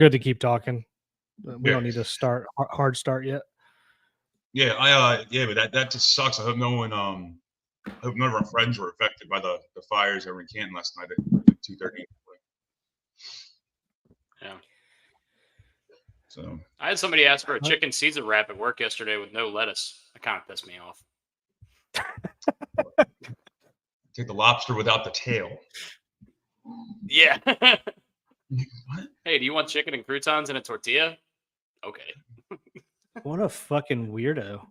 Good to keep talking. We don't need to start hard start yet. Yeah, but that just sucks. I hope no one I hope none of our friends were affected by the fires over in Canton last night at 2:30. Yeah. So I had somebody ask for a chicken Caesar wrap at work yesterday with no lettuce. That kind of pissed me off. Take the lobster without the tail. Yeah. What? Hey, do you want chicken and croutons in a tortilla? Okay. What a fucking weirdo.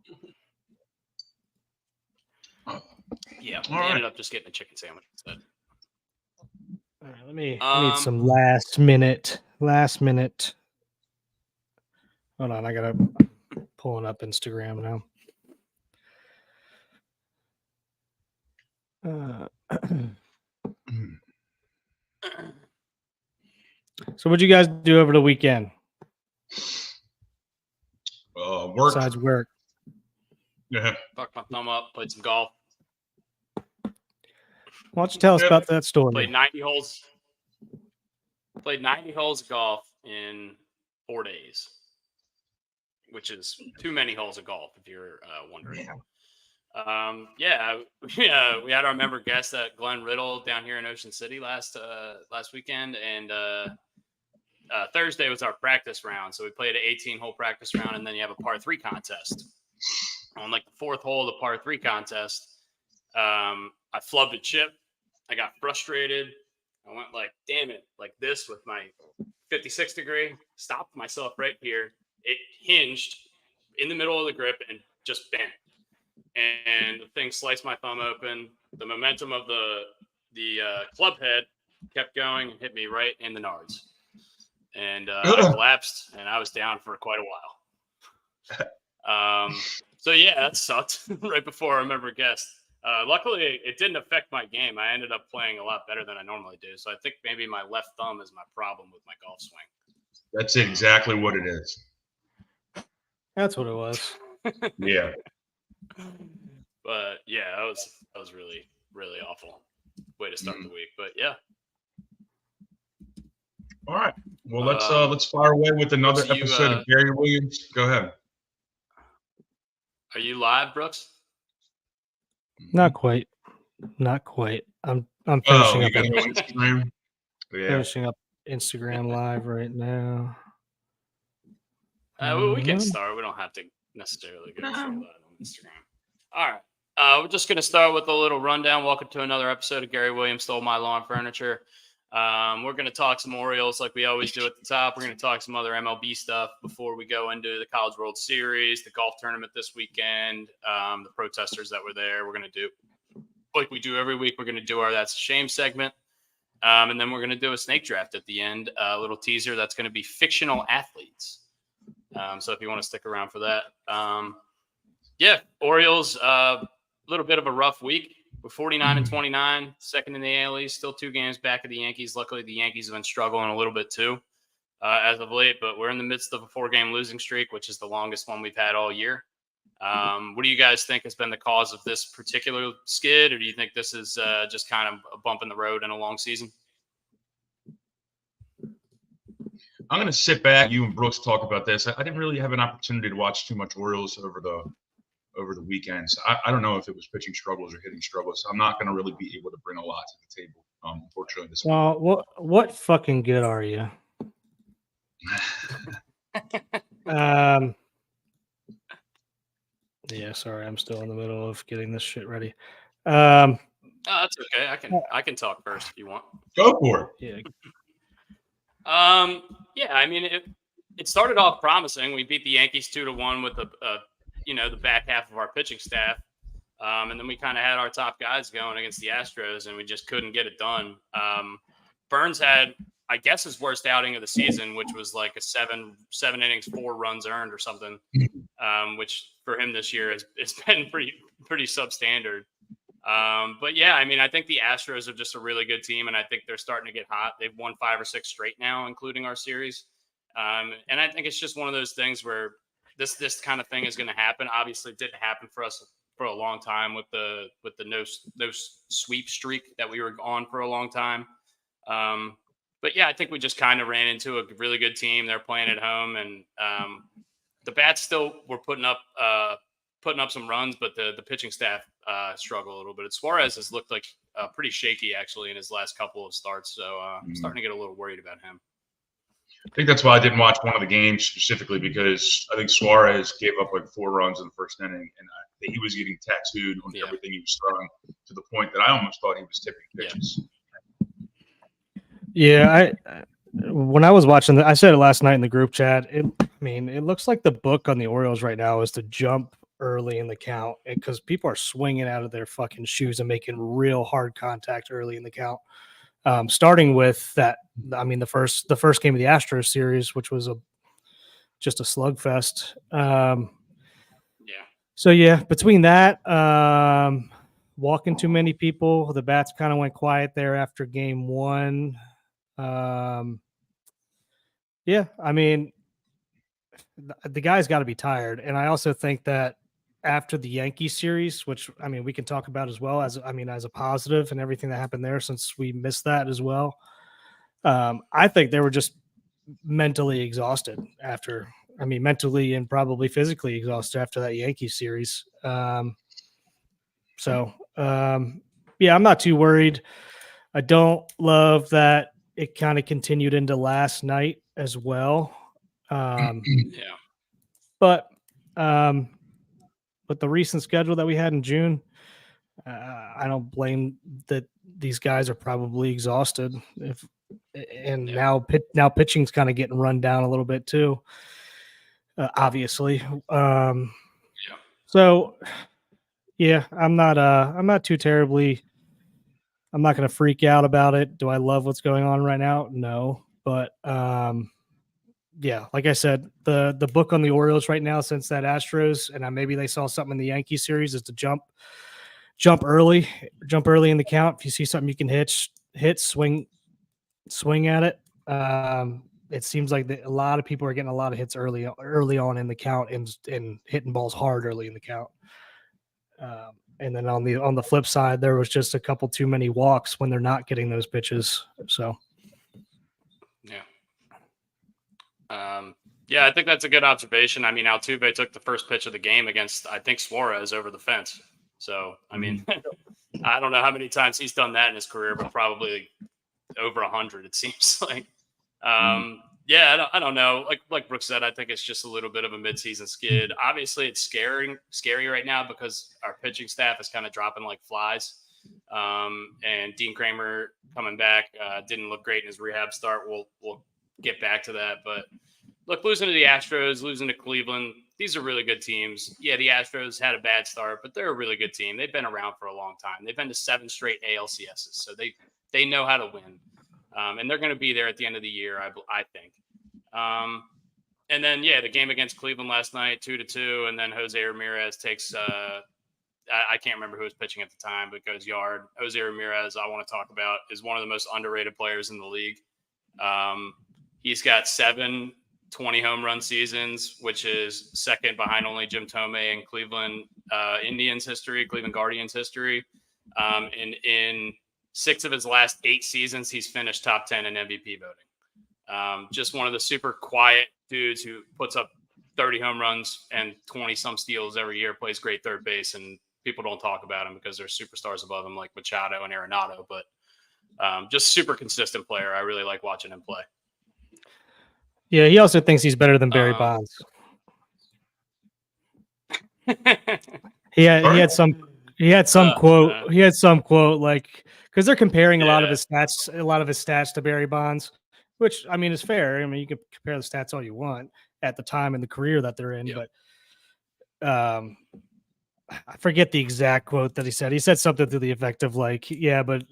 Yeah, All I right. ended up just getting a chicken sandwich instead. All right, let me need some last minute. Hold on, I gotta pulling up Instagram now. So what'd you guys do over the weekend? Work. Besides work. Yeah. Fucked my thumb up, played some golf. Why don't you tell us about that story? Played 90 holes. Played 90 holes of golf in 4 days, which is too many holes of golf, if you're wondering. We had our member guest at Glenn Riddle down here in Ocean City last weekend, and Thursday was our practice round. So we played an 18-hole practice round, and then you have a par 3 contest. On like the fourth hole of the par 3 contest, I flubbed a chip. I got frustrated. I went like, damn it, like this with my 56 degree. Stopped myself right here. It hinged in the middle of the grip and just bent. And the thing sliced my thumb open. The momentum of the club head kept going and hit me right in the nards. And I collapsed, and I was down for quite a while. So yeah, that sucked right before our member guest. Luckily, it didn't affect my game. I ended up playing a lot better than I normally do. So I think maybe my left thumb is my problem with my golf swing. That's exactly what it is. That's what it was. Yeah. But yeah, that was really, really awful way to start the week. But yeah. All right. Well, let's fire away with another episode of Gary Williams. Go ahead. Are you live, Brooks? Not quite. I'm finishing up. Instagram. Finishing up Instagram live right now. We can start. We don't have to necessarily go through that on Instagram. All right. We're just going to start with a little rundown. Welcome to another episode of Gary Williams Stole My Lawn Furniture. We're going to talk some Orioles like we always do at the top. We're going to talk some other MLB stuff before we go into the College World Series, the golf tournament this weekend, the protesters that were there. We're going to do, like we do every week, we're going to do our That's a Shame segment. And then we're going to do a snake draft at the end, a little teaser that's going to be fictional athletes. So if you want to stick around for that. Orioles, a little bit of a rough week. We're 49-29, second in the AL East, still 2 games back of the Yankees. Luckily, the Yankees have been struggling a little bit too as of late, but we're in the midst of a 4-game losing streak, which is the longest one we've had all year. What do you guys think has been the cause of this particular skid, or do you think this is just kind of a bump in the road in a long season? I'm going to sit back. You and Brooks talk about this. I didn't really have an opportunity to watch too much Orioles over the weekends. I don't know if it was pitching struggles or hitting struggles. I'm not going to really be able to bring a lot to the table, unfortunately. This week. What fucking good are you? Yeah, sorry, I'm still in the middle of getting this shit ready. That's okay. I can talk first if you want. Go for it. Yeah. I mean, it started off promising. We beat the Yankees 2-1 with the back half of our pitching staff. And then we kind of had our top guys going against the Astros, and we just couldn't get it done. Burns had, I guess, his worst outing of the season, which was like a 7 innings, 4 runs earned or something, which for him this year has been pretty substandard. But yeah, I mean, I think the Astros are just a really good team, and I think they're starting to get hot. They've won 5 or 6 straight now, including our series. And I think it's just one of those things where this kind of thing is going to happen. Obviously, it didn't happen for us for a long time with the no sweep streak that we were on for a long time. But yeah, I think we just kind of ran into a really good team. They're playing at home, and the bats still were putting up some runs, but the pitching staff struggle a little bit. Suarez has looked like pretty shaky actually in his last couple of starts, so I'm starting to get a little worried about him. I think that's why I didn't watch one of the games specifically, because I think Suarez gave up like 4 runs in the first inning, and he was getting tattooed on everything he was throwing, to the point that I almost thought he was tipping pitches. Yeah, when I was watching I said it last night in the group chat. It looks like the book on the Orioles right now is to jump early in the count, because people are swinging out of their fucking shoes and making real hard contact early in the count. Starting with that, the first game of the Astros series, which was just a slugfest. So yeah, between that, walking too many people, the bats kind of went quiet there after game 1. Yeah, the guy's got to be tired, and I also think that after the Yankees series, which we can talk about as well as a positive and everything that happened there, since we missed that as well. I think they were just mentally exhausted after. Mentally and probably physically exhausted after that Yankees series. Yeah, I'm not too worried. I don't love that it kind of continued into last night as well. But the recent schedule that we had in June, I don't blame that these guys are probably exhausted. Now pitching's kind of getting run down a little bit too, obviously. So yeah, I'm not too terribly. I'm not going to freak out about it. Do I love what's going on right now? No, but yeah, like I said, the book on the Orioles right now, since that Astros, and maybe they saw something in the Yankee series, is to jump early in the count. If you see something you can hit, swing at it. It seems like a lot of people are getting a lot of hits early on in the count and hitting balls hard early in the count. And then on the flip side, there was just a couple too many walks when they're not getting those pitches. So, yeah, I think that's a good observation. Altuve took the first pitch of the game against, I think, Suarez over the fence. So, I don't know how many times he's done that in his career, but probably over 100, it seems like. Yeah, I don't know. Like Brooks said, I think it's just a little bit of a midseason skid. Obviously, it's scary right now because our pitching staff is kind of dropping like flies. And Dean Kramer coming back didn't look great in his rehab start. We'll get back to that. But look, losing to the Astros, losing to Cleveland, these are really good teams. Yeah, the Astros had a bad start, but they're a really good team. They've been around for a long time. They've been to 7 straight ALCSs, so they know how to win. And they're going to be there at the end of the year, I think. And then, yeah, the game against Cleveland last night, 2-2, and then Jose Ramirez takes I can't remember who was pitching at the time, but goes yard. Jose Ramirez, I want to talk about, is one of the most underrated players in the league. He's got 7 20-home run seasons, which is second behind only Jim Thome in Cleveland Cleveland Guardians history. And in 6 of his last 8 seasons, he's finished top 10 in MVP voting. Just one of the super quiet dudes who puts up 30 home runs and 20-some steals every year, plays great third base, and people don't talk about him because there's superstars above him like Machado and Arenado, but just super consistent player. I really like watching him play. Yeah, he also thinks he's better than Barry Bonds. He had some quote like, because they're comparing a lot of his stats to Barry Bonds, which is fair. You can compare the stats all you want at the time and the career that they're in, but I forget the exact quote that he said. He said something to the effect of like, yeah, but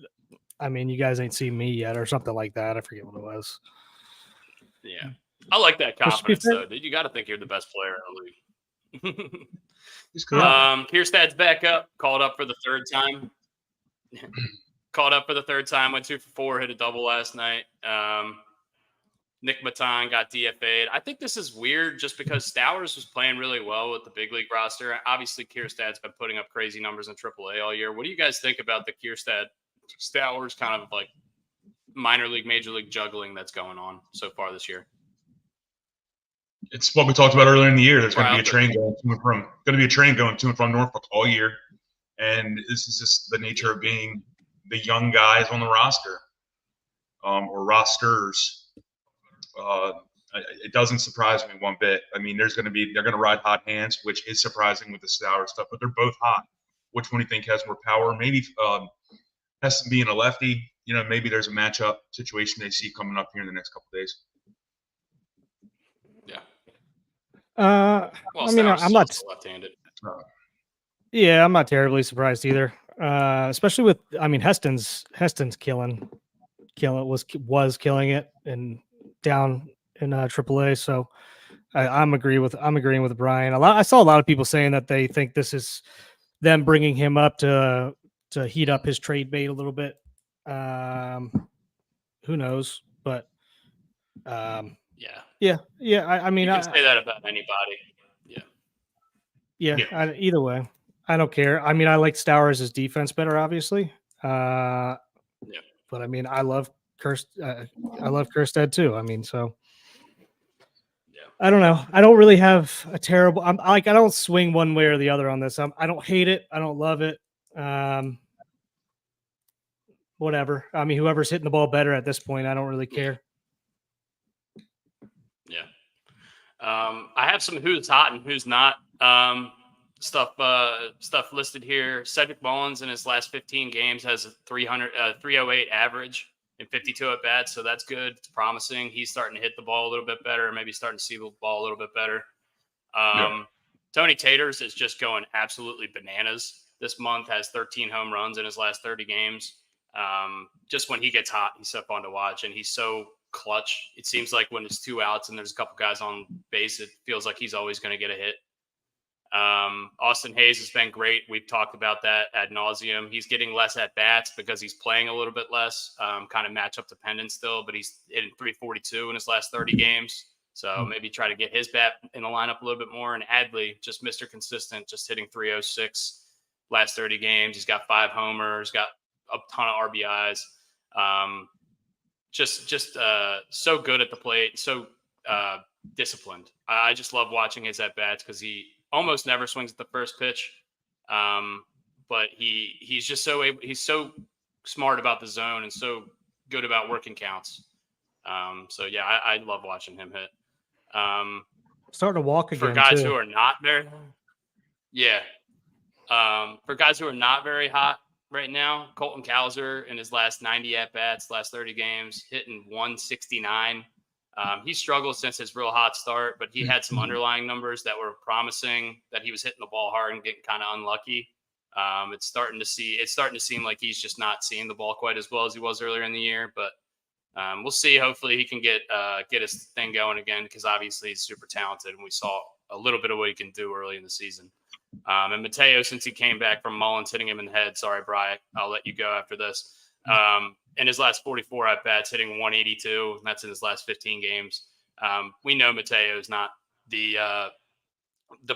you guys ain't seen me yet, or something like that. I forget what it was. Yeah. I like that confidence though, dude. You got to think you're the best player in the league. Kierstad's back up, called up for the third time. Went 2 for 4, hit a double last night. Nick Maton got DFA'd. I think this is weird just because Stowers was playing really well with the big league roster. Obviously, Kierstad's been putting up crazy numbers in AAA all year. What do you guys think about the Kierstad-Stowers kind of like minor league, major league juggling that's going on so far this year. It's what we talked about earlier in the year. There's going to be a Right. train going to and from Norfolk all year, and this is just the nature of being the young guys on the roster, or rosters. It doesn't surprise me one bit. I mean, they're going to ride hot hands, which is surprising with the Stour stuff, but they're both hot. Which one do you think has more power? Maybe Heston being a lefty, maybe there's a matchup situation they see coming up here in the next couple of days. Yeah. I mean, I'm not left-handed. Yeah, I'm not terribly surprised either. Especially with, I mean, Heston's killing it and down in AAA. So I'm agreeing with Brian. I saw a lot of people saying that they think this is them bringing him up to heat up his trade bait a little bit. Who knows? But yeah. I mean, you can say that about anybody. Yeah. Either way, I don't care. I mean, I like Stowers' defense better, obviously. But I mean, I love Kerstead too. I mean, so I don't know. I don't really have a terrible. I don't swing one way or the other on this. I don't hate it. I don't love it. Whatever. I mean, whoever's hitting the ball better at this point, I don't really care. Yeah. I have some who's hot and who's not stuff listed here. Cedric Mullins in his last 15 games has a 308 average and 52 at bats, so that's good. It's promising. He's starting to hit the ball a little bit better, maybe starting to see the ball a little bit better. Tony Taters is just going absolutely bananas this month. Has 13 home runs in his last 30 games. Just when he gets hot, he's so fun to watch, and he's so clutch. It seems like when it's 2 outs and there's a couple guys on base, it feels like he's always going to get a hit. Austin Hayes has been great. We've talked about that ad nauseum. He's getting less at bats because he's playing a little bit less, kind of matchup dependent still, but he's hitting 342 in his last 30 games. So maybe try to get his bat in the lineup a little bit more. And Adley, just Mr. Consistent, just hitting 306 last 30 games. He's got 5 homers, got a ton of RBIs. Just so good at the plate, so disciplined. I just love watching his at bats because he almost never swings at the first pitch, but he's just he's so smart about the zone and so good about working counts. So yeah, I love watching him hit. Starting to walk again for guys too. Who are not very, for guys who are not very hot right now, Colton Cowser in his last 90 at bats, last 30 games, hitting 169. He struggled since his real hot start, but he had some underlying numbers that were promising that he was hitting the ball hard and getting kind of unlucky. It's starting to seem like he's just not seeing the ball quite as well as he was earlier in the year, but we'll see. Hopefully he can get his thing going again, because obviously he's super talented and we saw a little bit of what he can do early in the season. And Mateo, since he came back from Mullins hitting him in the head, sorry, Brian, I'll let you go after this. In his last 44 at bats, hitting 182. And that's in his last 15 games. We know Mateo is not the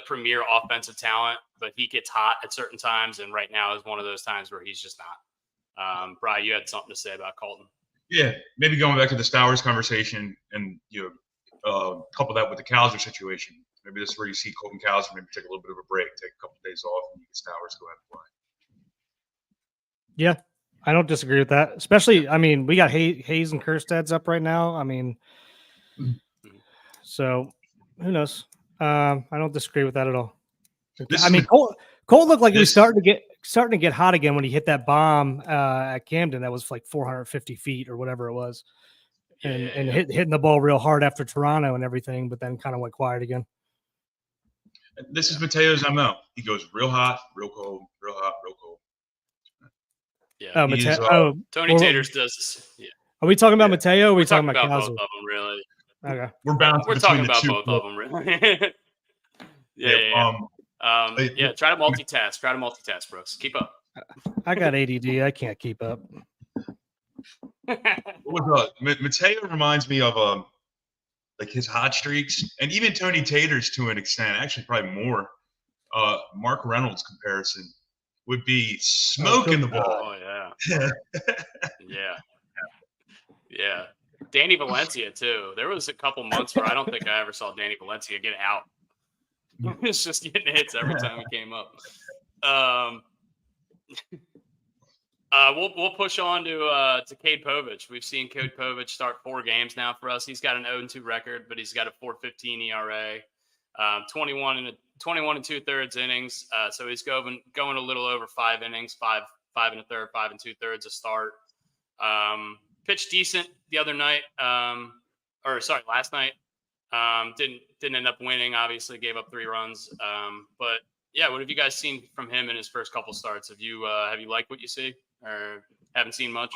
premier offensive talent, but he gets hot at certain times. And right now is one of those times where he's just not. Brian, you had something to say about Colton. Yeah, maybe going back to the Stowers conversation and couple that with the Cowser situation. Maybe this is where you see Colton Cowser maybe take a little bit of a break, take a couple of days off, and you get Stowers go ahead and play. Yeah, I don't disagree with that. Especially, I mean, we got Hayes and Kersted's up right now. I mean, so who knows? I don't disagree with that at all. Cole looked like he was starting to get hot again when he hit that bomb at Camden. That was like 450 feet or whatever it was, and hitting the ball real hard after Toronto and everything, but then kind of went quiet again. This is Mateo's MO. He goes real hot, real cold, real hot, real cold. Yeah. Tony Taters does this. Yeah. Are we talking about Mateo? Or are we talking about both Cowser? of them, really? Okay. We're talking about both of them, really. Yeah. Try to multitask. Brooks. Keep up. I got ADD. I can't keep up. Mateo reminds me of like his hot streaks, and even Tony Taters to an extent, actually probably more. Mark Reynolds comparison would be smoking the ball. Oh yeah. Yeah. Yeah. Danny Valencia, too. There was a couple months where I don't think I ever saw Danny Valencia get out. He was just getting hits every time he came up. We'll push on to Cade Povich. We've seen Cade Povich start 4 games now for us. He's got an 0-2 record, but he's got a 4.15 ERA, 21 and 2/3 innings. So he's going a little over 5 innings, 5 1/3, 5 2/3 a start. Pitched decent the other night, last night. Didn't end up winning. Obviously, gave up 3 runs. But yeah, what have you guys seen from him in his first couple starts? Have you liked what you see, or haven't seen much?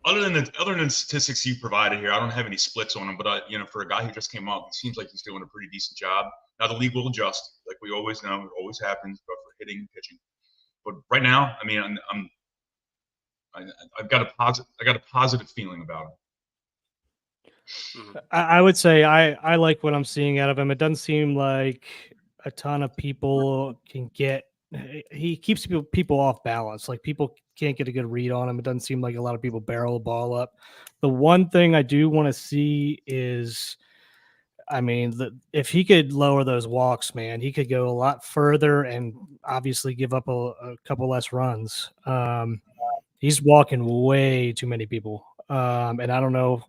Other than the statistics you provided here, I don't have any splits on him. But for a guy who just came up, it seems like he's doing a pretty decent job. Now the league will adjust, like we always know. It always happens, but for hitting and pitching. But right now, I mean, I've got a positive feeling about it. I would say I like what I'm seeing out of him. It doesn't seem like a ton of people can get. He keeps people off balance. Like people can't get a good read on him. It doesn't seem like a lot of people barrel the ball up. The one thing I do want to see is, I mean, if he could lower those walks, man, he could go a lot further and obviously give up a couple less runs. He's walking way too many people, and I don't know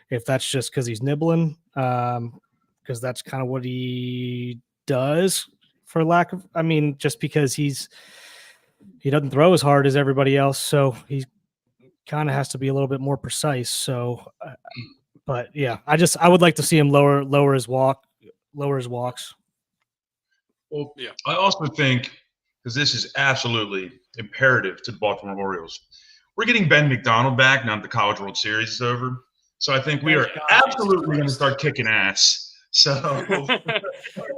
if that's just because he's nibbling, because that's kind of what he does. For lack of, I mean, just because he doesn't throw as hard as everybody else, so he kind of has to be a little bit more precise. So, but yeah, I would like to see him lower his walks. Well, yeah, I also think, because this is absolutely imperative to the Baltimore Orioles, we're getting Ben McDonald back now that the College World Series is over. So I think we are absolutely going to start kicking ass. So,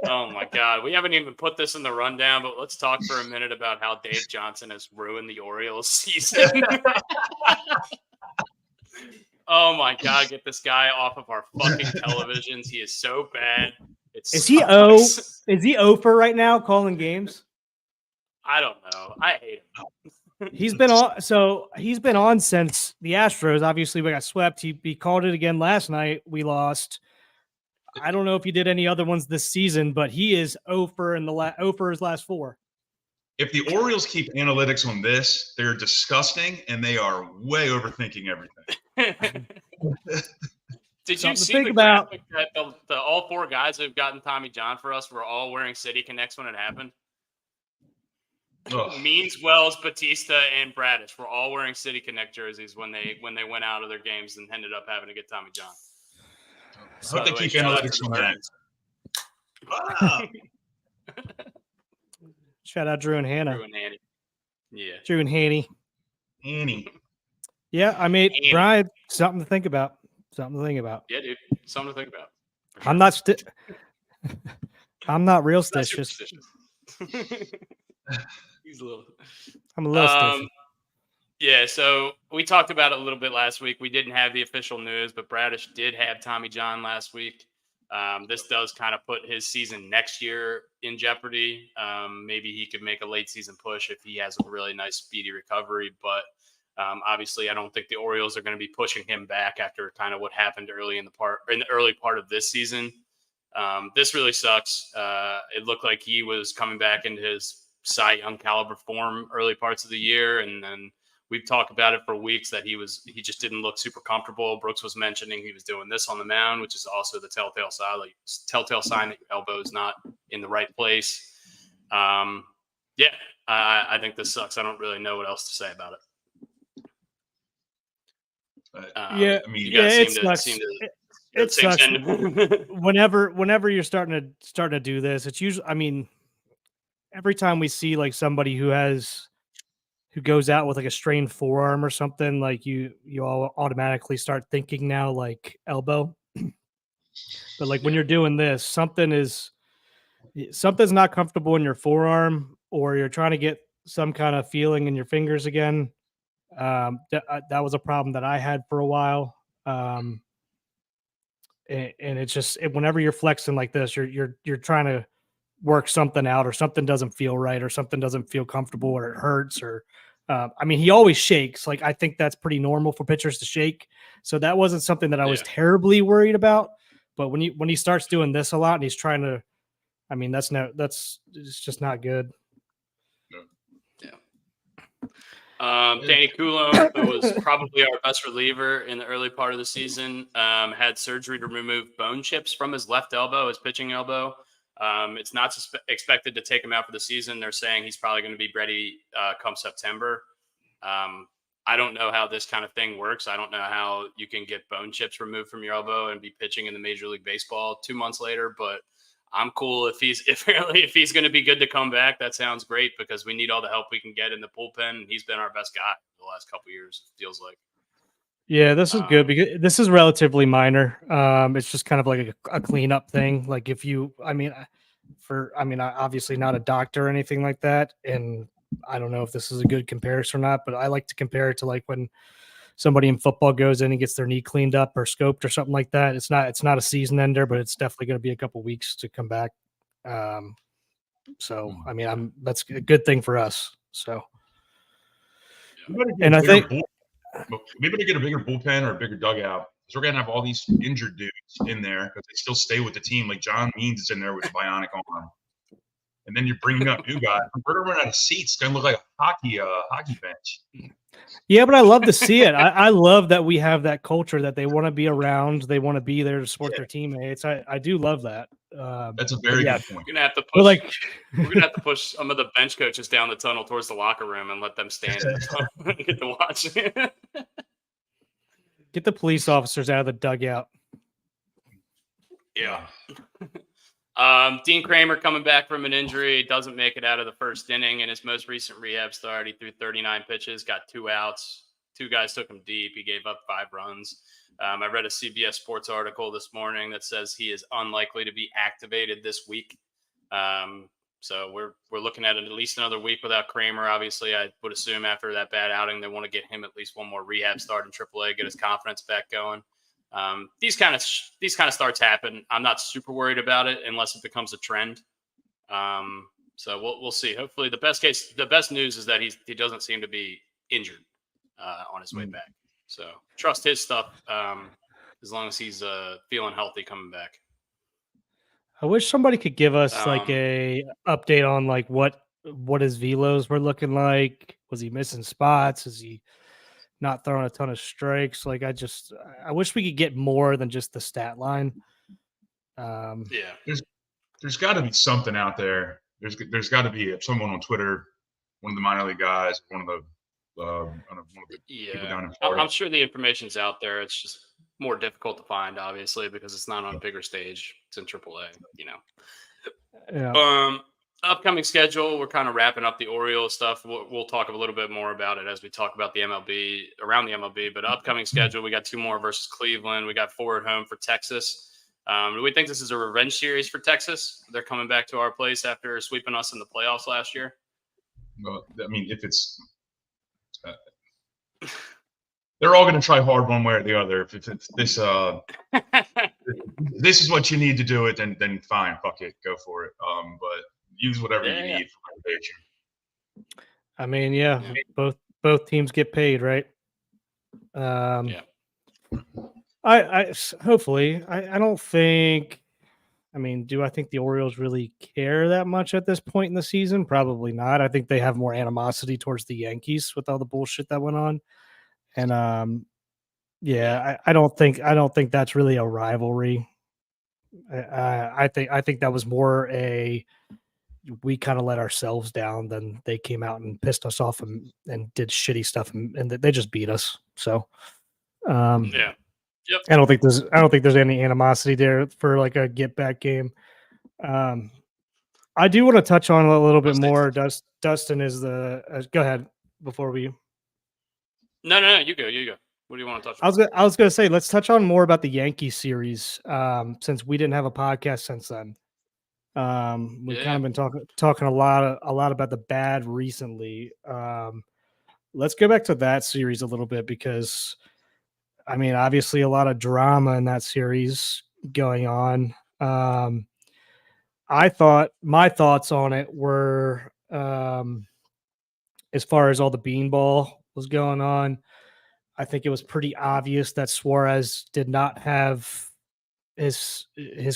oh my God, we haven't even put this in the rundown, but let's talk for a minute about how Dave Johnson has ruined the Orioles season. Oh my God, get this guy off of our fucking televisions. He is so bad. Is he 0 for right now calling games? I don't know. I hate him. He's been on since the Astros. Obviously, we got swept. He called it again last night. We lost. I don't know if he did any other ones this season, but he is 0 for his last 4. If the Orioles keep analytics on this, they're disgusting and they are way overthinking everything. Did you see the graphic that the all 4 guys who've gotten Tommy John for us were all wearing City Connects when it happened? Means, Wells, Batista, and Bradish were all wearing City Connect jerseys when they went out of their games and ended up having to get Tommy John. I hope they keep analytics on that. Wow. Shout out Drew and Hannah. Drew and Hanny. Yeah. Drew and Hanny. Annie. Yeah, I mean, Brian, something to think about. Something to think about. Yeah, dude. Something to think about. Sure. I'm not real stitious. He's a little. I'm a little stitious. Yeah, so we talked about it a little bit last week. We didn't have the official news, but Bradish did have Tommy John last week. This does kind of put his season next year in jeopardy. Maybe he could make a late season push if he has a really nice speedy recovery. But obviously, I don't think the Orioles are going to be pushing him back after kind of what happened in the early part of this season. This really sucks. It looked like he was coming back into his Cy Young caliber form early parts of the year, and then we've talked about it for weeks that he just didn't look super comfortable. Brooks was mentioning he was doing this on the mound, which is also the telltale sign that your elbow is not in the right place. I think this sucks. I don't really know what else to say about it. I mean, it sucks. It sucks. Whenever you're starting to do this, it's usually, I mean, every time we see like somebody who goes out with like a strained forearm or something, like you all automatically start thinking now like elbow. But like when you're doing this, something's not comfortable in your forearm, or you're trying to get some kind of feeling in your fingers again. That was a problem that I had for a while. And it's just whenever you're flexing like this, you're trying to work something out, or something doesn't feel right, or something doesn't feel comfortable, or it hurts, or I mean, he always shakes. Like, I think that's pretty normal for pitchers to shake. So that wasn't something that I was terribly worried about. But when he starts doing this a lot and he's trying to, I mean, it's just not good. Danny Coulomb, who was probably our best reliever in the early part of the season, had surgery to remove bone chips from his left elbow, his pitching elbow. It's not expected to take him out for the season. They're saying he's probably going to be ready come September. I don't know how this kind of thing works. I don't know how you can get bone chips removed from your elbow and be pitching in the Major League Baseball 2 months later, but I'm cool if he's going to be good to come back. That sounds great because we need all the help we can get in the bullpen. He's been our best guy the last couple of years, feels like. Yeah, this is good because this is relatively minor. It's just kind of like a cleanup thing. Like if you, obviously not a doctor or anything like that, and I don't know if this is a good comparison or not, but I like to compare it to like when somebody in football goes in and gets their knee cleaned up or scoped or something like that. It's not a season ender, but it's definitely going to be a couple weeks to come back. So I mean, that's a good thing for us. So, and I think we better get a bigger bullpen or a bigger dugout because we're gonna have all these injured dudes in there because they still stay with the team. Like John Means is in there with a bionic arm. And then you're bringing up new guys. We're going to run out of seats. It's going to look like a hockey bench. Yeah, but I love to see it. I love that we have that culture that they want to be around. They want to be there to support their teammates. I do love that. That's a very good point. We're gonna have to push some of the bench coaches down the tunnel towards the locker room and let them stand in the tunnel and get to watch. Get the police officers out of the dugout. Yeah. Dean Kramer coming back from an injury, doesn't make it out of the first inning. In his most recent rehab start, he threw 39 pitches, got 2 outs. 2 guys took him deep. He gave up 5 runs. I read a CBS Sports article this morning that says he is unlikely to be activated this week. So we're looking at at least another week without Kramer. Obviously, I would assume after that bad outing, they want to get him at least one more rehab start in AAA, get his confidence back going. These kind of starts happen. I'm not super worried about it unless it becomes a trend. So we'll see. Hopefully, the best news is that he doesn't seem to be injured on his way back. So trust his stuff as long as he's feeling healthy coming back. I wish somebody could give us like a update on like what his velos were looking like. Was he missing spots? Is he not throwing a ton of strikes? Like I wish we could get more than just the stat line. There's got to be something out there. There's got to be someone on Twitter, one of the minor league guys, one of the people down in Florida. I'm sure the information's out there. It's just more difficult to find, obviously, because it's not on a bigger stage. It's in AAA, you know. Yeah. Upcoming schedule, we're kind of wrapping up the Orioles stuff. We'll talk a little bit more about it as we talk about the MLB, around the MLB. But upcoming schedule, we got 2 more versus Cleveland. We got 4 at home for Texas. Do we think this is a revenge series for Texas? They're coming back to our place after sweeping us in the playoffs last year. Well, I mean, if it's they're all going to try hard one way or the other. If this this is what you need to do it, then fine, fuck it, go for it. But use whatever you need for motivation. I mean, both teams get paid, right? I hopefully I don't think. I mean, do I think the Orioles really care that much at this point in the season? Probably not. I think they have more animosity towards the Yankees with all the bullshit that went on. And I don't think that's really a rivalry. I think that was more we kind of let ourselves down than they came out and pissed us off and did shitty stuff and they just beat us. So Yep. I don't think there's any animosity there for like a get back game. I do want to touch on a little bit more. Dustin is the go ahead before we. No, you go. What do you want to touch on? I was going to say let's touch on more about the Yankee series since we didn't have a podcast since then. We've kind of been talking a lot about the bad recently. Let's go back to that series a little bit because. I mean, obviously a lot of drama in that series going on. I thought my thoughts on it were as far as all the beanball was going on. I think it was pretty obvious that Suarez did not have his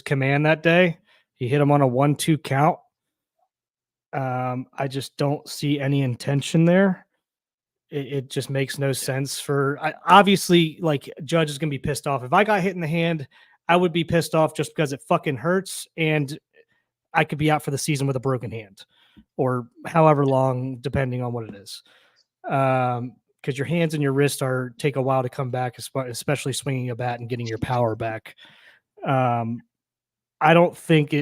command that day. He hit him on a 1-2 count. I just don't see any intention there. It just makes no sense obviously, like, Judge is going to be pissed off. If I got hit in the hand, I would be pissed off just because it fucking hurts. And I could be out for the season with a broken hand or however long, depending on what it is. Because your hands and your wrist take a while to come back, especially swinging a bat and getting your power back. I don't think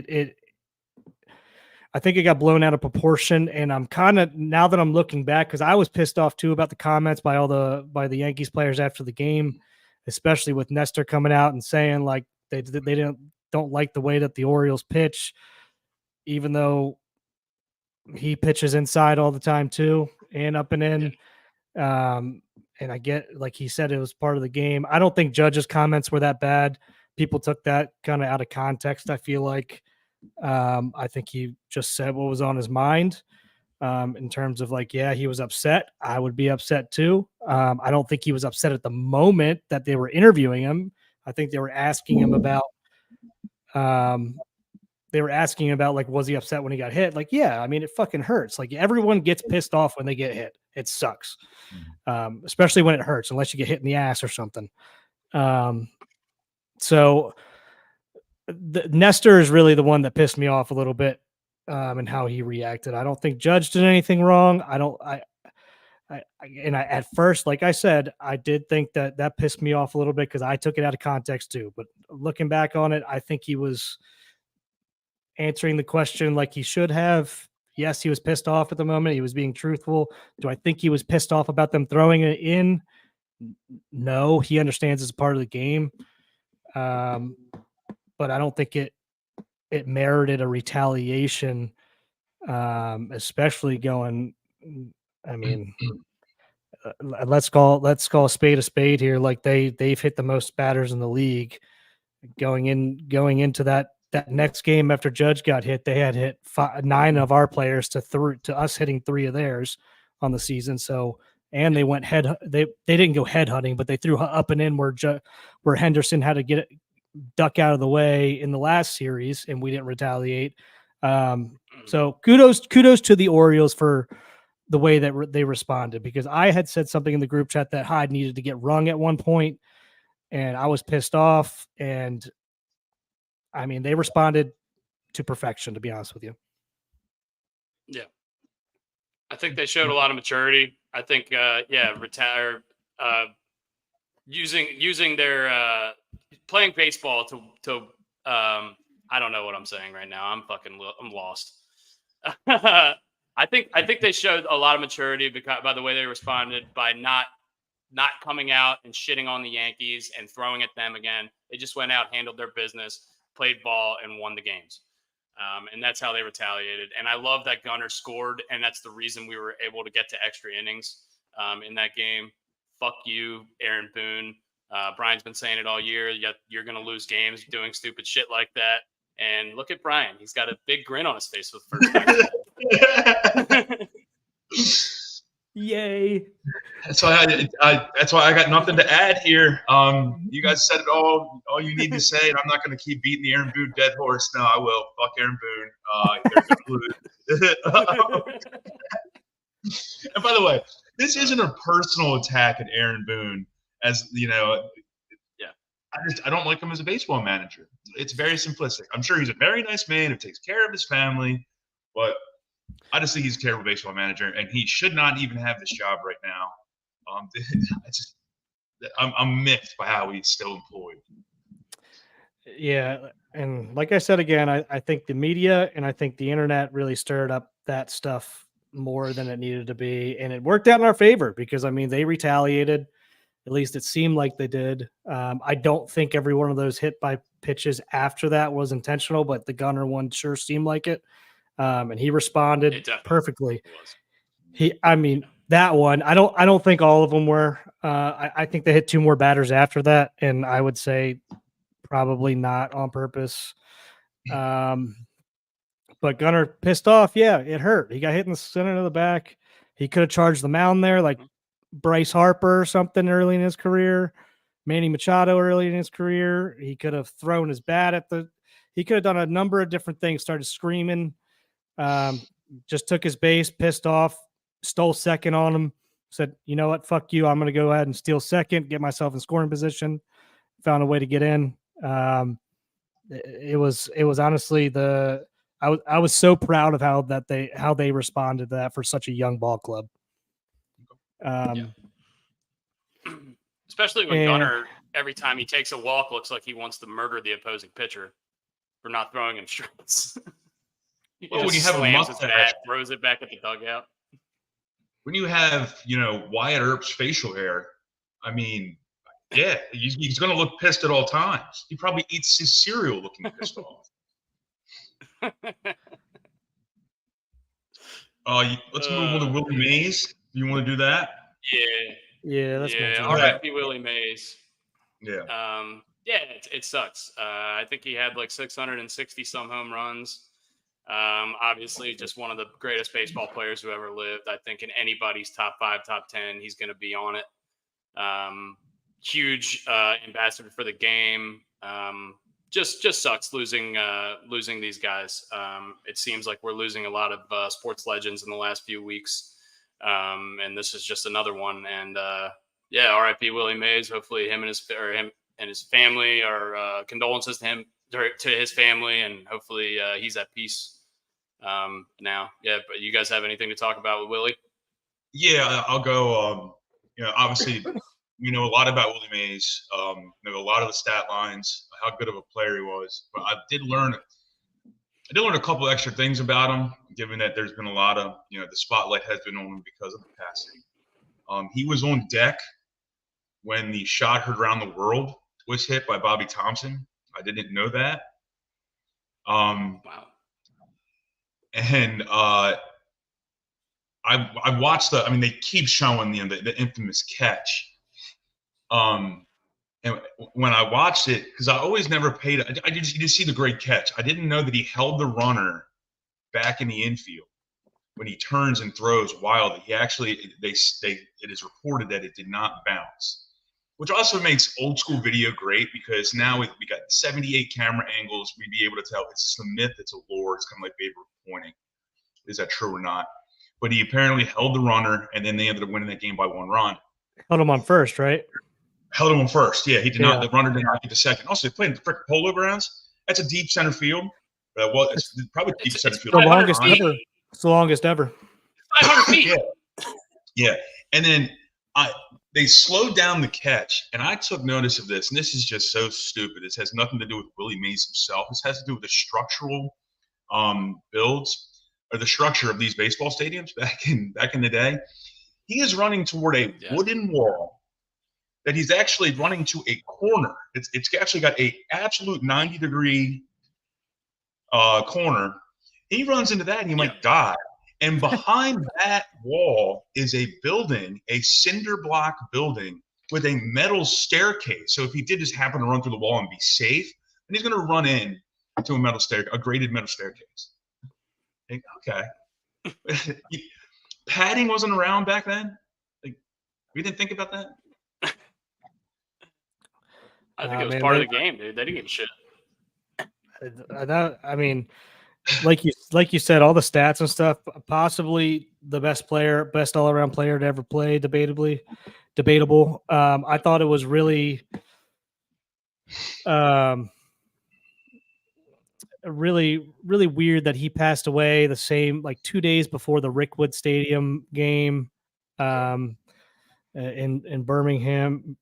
I think it got blown out of proportion, and I'm kind of, now that I'm looking back, because I was pissed off too about the comments by the Yankees players after the game, especially with Nestor coming out and saying like they don't like the way that the Orioles pitch, even though he pitches inside all the time too and up and in. And I get, like he said, it was part of the game. I don't think Judge's comments were that bad. People took that kind of out of context, I feel like. I think he just said what was on his mind, in terms of like, yeah, he was upset. I would be upset too. I don't think he was upset at the moment that they were interviewing him. I think they were asking him about, like, was he upset when he got hit? Like, yeah, I mean, it fucking hurts. Like, everyone gets pissed off when they get hit. It sucks. Especially when it hurts, unless you get hit in the ass or something. So Nestor is really the one that pissed me off a little bit, and how he reacted. I don't think Judge did anything wrong. At first, like I said, I did think that pissed me off a little bit because I took it out of context too. But looking back on it, I think he was answering the question like he should have. Yes, he was pissed off at the moment. He was being truthful. Do I think he was pissed off about them throwing it in? No, he understands it's part of the game. But I don't think it merited a retaliation, especially going. I mean, let's call a spade here. Like they've hit the most batters in the league. Going into that next game after Judge got hit, they had hit 9 of our players to us hitting 3 of theirs on the season. So, and they went they didn't go head hunting, but they threw up and in where Henderson had to duck out of the way in the last series, and we didn't retaliate. So kudos to the Orioles for the way that they responded, because I had said something in the group chat that Hyde needed to get rung at one point, and I was pissed off. And I mean, they responded to perfection, to be honest with you. Yeah. I think they showed a lot of maturity. I think, using their, playing baseball to I don't know what I'm saying right now. I'm lost. I think they showed a lot of maturity by the way they responded, by not coming out and shitting on the Yankees and throwing at them again. They just went out, handled their business, played ball, and won the games. And that's how they retaliated. And I love that Gunnar scored, and that's the reason we were able to get to extra innings in that game. Fuck you, Aaron Boone. Brian's been saying it all year. You're going to lose games doing stupid shit like that. And look at Brian. He's got a big grin on his face for the first time. Yay. That's why I got nothing to add here. You guys said it all you need to say, and I'm not going to keep beating the Aaron Boone dead horse. No, I will. Fuck Aaron Boone. They're gonna lose. And by the way, this isn't a personal attack at Aaron Boone. As you know, yeah, I don't like him as a baseball manager. It's very simplistic. I'm sure he's a very nice man who takes care of his family, but I just think he's a terrible baseball manager, and he should not even have this job right now. I'm miffed by how he's still employed. Yeah, and like I said again, I think the media and I think the internet really stirred up that stuff more than it needed to be, and it worked out in our favor because, I mean, they retaliated. At least it seemed like they did. I don't think every one of those hit by pitches after that was intentional, but the Gunnar one sure seemed like it. And he responded perfectly. That one, I don't think all of them were. I think they hit 2 more batters after that, and I would say probably not on purpose. But Gunnar pissed off. Yeah, it hurt. He got hit in the center of the back. He could have charged the mound there, like Bryce Harper or something early in his career, Manny Machado early in his career. He could have thrown his bat at the. He could have done a number of different things. Started screaming, just took his base, pissed off, stole second on him. Said, you know what, fuck you. I'm going to go ahead and steal second, get myself in scoring position. Found a way to get in. It was honestly I was so proud of how they responded to that for such a young ball club. Especially when Gunnar, every time he takes a walk, looks like he wants to murder the opposing pitcher for not throwing him strikes. Well, when you have a mustache, throws it back at the dugout. When you have, Wyatt Earp's facial hair, I mean, yeah, he's going to look pissed at all times. He probably eats his cereal looking pissed off. Let's move on to Willie Mays. Do you want to do that? Yeah. R.I.P. Willie Mays. Yeah. It sucks. I think he had like 660 some home runs. Obviously, just one of the greatest baseball players who ever lived. I think in anybody's top 5, top 10, he's going to be on it. Huge ambassador for the game. Just sucks losing these guys. It seems like we're losing a lot of sports legends in the last few weeks, and this is just another one. And R.I.P. Willie Mays. Hopefully, him and his family are condolences to his family, and hopefully he's at peace now. Yeah, but you guys have anything to talk about with Willie? Yeah, I'll go. Obviously, we know a lot about Willie Mays. Know a lot of the stat lines, how good of a player he was. But I did learn a couple extra things about him, given that there's been a lot of, the spotlight has been on him because of the passing. He was on deck when the shot heard around the world was hit by Bobby Thompson. I didn't know that. Wow. And I watched they keep showing the infamous catch. And when I watched it, because I always never paid, you just see the great catch. I didn't know that he held the runner back in the infield when he turns and throws wildly. He actually, it is reported that it did not bounce, which also makes old school video great, because now we got 78 camera angles. We'd be able to tell. It's just a myth. It's a lore. It's kind of like Babe Ruth pointing. Is that true or not? But he apparently held the runner, and then they ended up winning that game by 1 run. Held him on first, right? Held him on first. Yeah, he did not. The runner did not get the second. Also, they played in the frick polo grounds. That's a deep center field. It's probably deep center field. The longest ever. It's the longest ever. 500 feet. Yeah. And then they slowed down the catch, and I took notice of this, and this is just so stupid. This has nothing to do with Willie Mays himself. This has to do with the structural builds, or the structure of these baseball stadiums back in the day. He is running toward a wooden wall that he's actually running to a corner. It's actually got a absolute 90-degree corner. He runs into that and he might die. And behind that wall is a building, a cinder block building with a metal staircase. So if he did just happen to run through the wall and be safe, then he's going to run in to a graded metal staircase. Okay. Padding wasn't around back then. Like, we didn't think about that. I think it was part of the game, dude. They didn't give a shit. Like you said, all the stats and stuff. Possibly the best all-around player to ever play. Debatable. I thought it was really, really weird that he passed away the same 2 days before the Rickwood Stadium game, in Birmingham.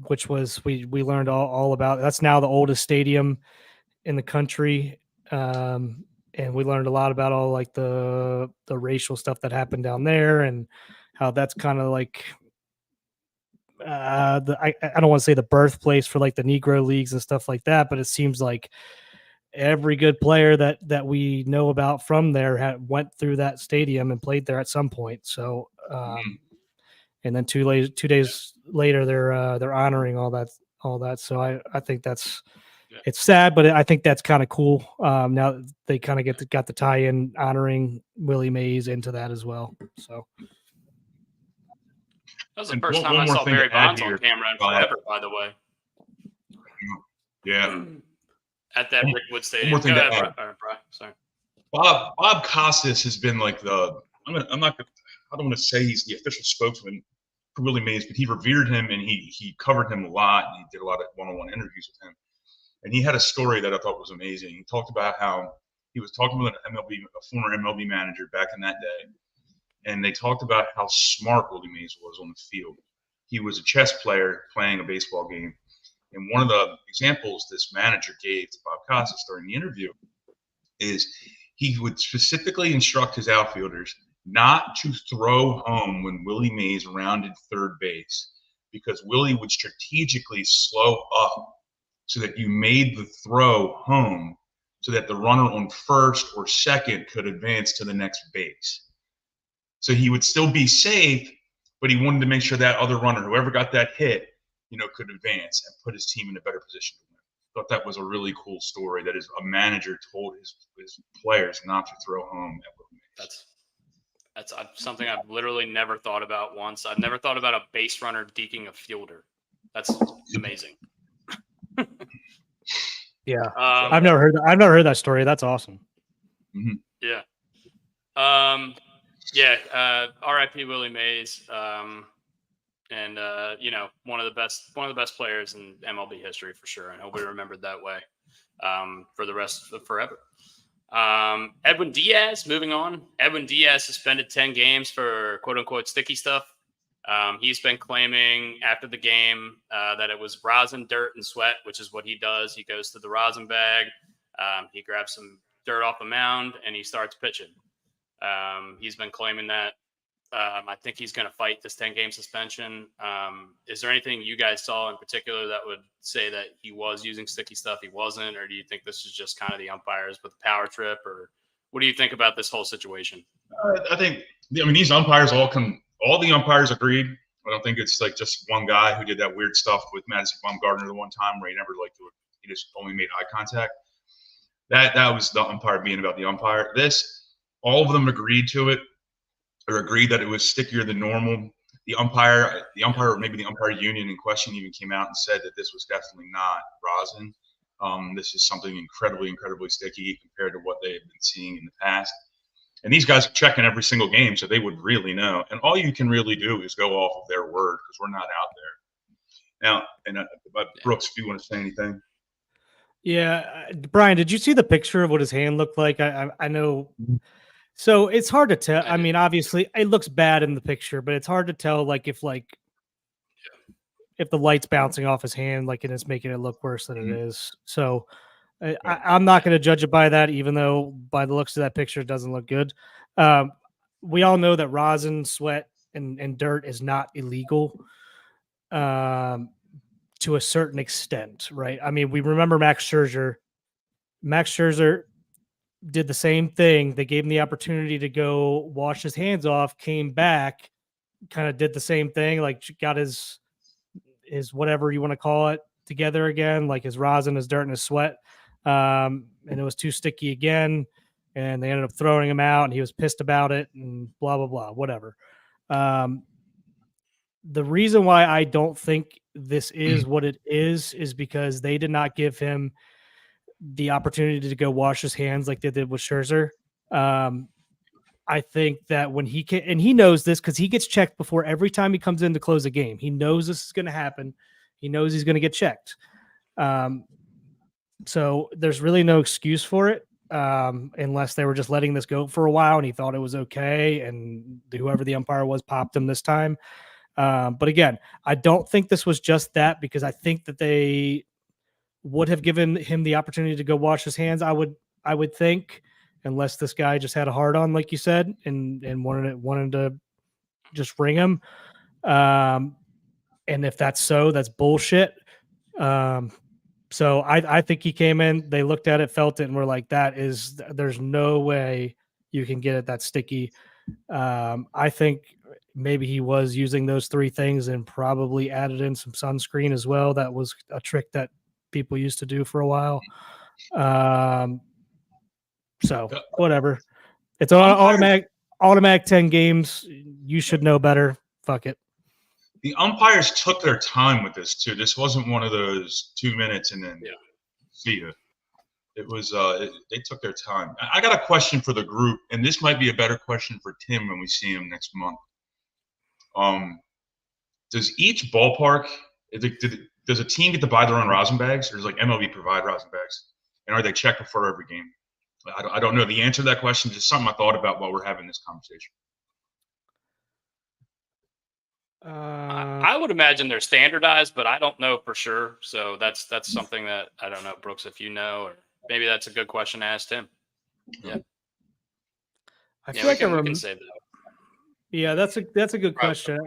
Which was we learned all about. That's now the oldest stadium in the country, and we learned a lot about all the racial stuff that happened down there, and how that's kind of I don't want to say the birthplace for the Negro leagues and stuff like that, but it seems like every good player that we know about from there went through that stadium and played there at some point. So. And then 2 days later, they're honoring all that. So I think that's it's sad, but I think that's kind of cool. Now that they kind of got the tie-in honoring Willie Mays into that as well. So that was the And first time one I more saw thing to Barry add Bonds here. on camera in Go ahead. forever, by the way. Yeah. At that Rickwood Stadium. more thing Go to ahead, add. Brian. Sorry. Bob Costas has been like I don't want to say he's the official spokesman for Willie Mays, but he revered him and he covered him a lot. And he did a lot of one-on-one interviews with him. And he had a story that I thought was amazing. He talked about how he was talking with a former MLB manager back in that day. And they talked about how smart Willie Mays was on the field. He was a chess player playing a baseball game. And one of the examples this manager gave to Bob Costas during the interview is he would specifically instruct his outfielders not to throw home when Willie Mays rounded third base, because Willie would strategically slow up so that you made the throw home so that the runner on first or second could advance to the next base. So he would still be safe, but he wanted to make sure that other runner, whoever got that hit, could advance and put his team in a better position to win. Thought that was a really cool story that a manager told his players not to throw home at Willie Mays. That's something I've literally never thought about once. I've never thought about a base runner deking a fielder. That's amazing. yeah, I've never heard that story. That's awesome. Mm-hmm. Yeah. R.I.P. Willie Mays. And one of the best players in MLB history for sure, and he'll be remembered that way for the rest of forever. Edwin Diaz, moving on. Edwin Diaz suspended 10 games for quote unquote sticky stuff. He's been claiming after the game that it was rosin, dirt, and sweat, which is what he does. He goes to the rosin bag, he grabs some dirt off the mound, and he starts pitching. He's been claiming that. I think he's going to fight this 10-game suspension. Is there anything you guys saw in particular that would say that he was using sticky stuff, he wasn't, or do you think this is just kind of the umpires with the power trip, or what do you think about this whole situation? I think these umpires all the umpires agreed. I don't think it's like just one guy who did that weird stuff with Madison Bumgarner the one time where he never he just only made eye contact. That was the umpire being about the umpire. All of them agreed to it, or agreed that it was stickier than normal. The umpire, maybe the umpire union in question even came out and said that this was definitely not rosin. This is something incredibly, incredibly sticky compared to what they have been seeing in the past. And these guys are checking every single game, so they would really know. And all you can really do is go off of their word, because we're not out there. Now, and Brooks, if you want to say anything. Yeah, Brian, did you see the picture of what his hand looked like? I know. So it's hard to tell. I mean, obviously, it looks bad in the picture, but it's hard to tell, if the light's bouncing off his hand, and it's making it look worse than it is. So I'm not going to judge it by that, even though by the looks of that picture, it doesn't look good. We all know that rosin, sweat, and dirt is not illegal to a certain extent, right? I mean, we remember Max Scherzer. Max Scherzer did the same thing. They gave him the opportunity to go wash his hands off, came back, kind of did the same thing, got his whatever you want to call it together again, like his rosin, his dirt, and his sweat. And it was too sticky again. And they ended up throwing him out, and he was pissed about it, and blah, blah, blah, whatever. The reason why I don't think this is what it is because they did not give him the opportunity to go wash his hands like they did with Scherzer. I think that when he can, and he knows this because he gets checked before every time he comes in to close a game. He knows this is going to happen. He knows he's going to get checked. So there's really no excuse for it unless they were just letting this go for a while and he thought it was okay. And whoever the umpire was popped him this time. But again, I don't think this was just that, because I think that they would have given him the opportunity to go wash his hands. I would think, unless this guy just had a hard on, like you said, and wanted to just ring him. And if that's so, that's bullshit. So I think he came in, they looked at it, felt it, and were like, there's no way you can get it that sticky. I think maybe he was using those three things and probably added in some sunscreen as well. That was a trick that people used to do for a while. So whatever. It's automatic 10 games. You should know better. Fuck it. The umpires took their time with this too. This wasn't one of those 2 minutes and then see ya. It was they took their time. I got a question for the group, and this might be a better question for Tim when we see him next month. Does each ballpark does a team get to buy their own rosin bags, or does like MLB provide rosin bags? And are they checked before every game? I don't know the answer to that question. Just something I thought about while we're having this conversation. I would imagine they're standardized, but I don't know for sure. So that's something that I don't know, Brooks, if you know, or maybe that's a good question to ask him. Yeah, I feel like we can save that. Yeah, that's a good question.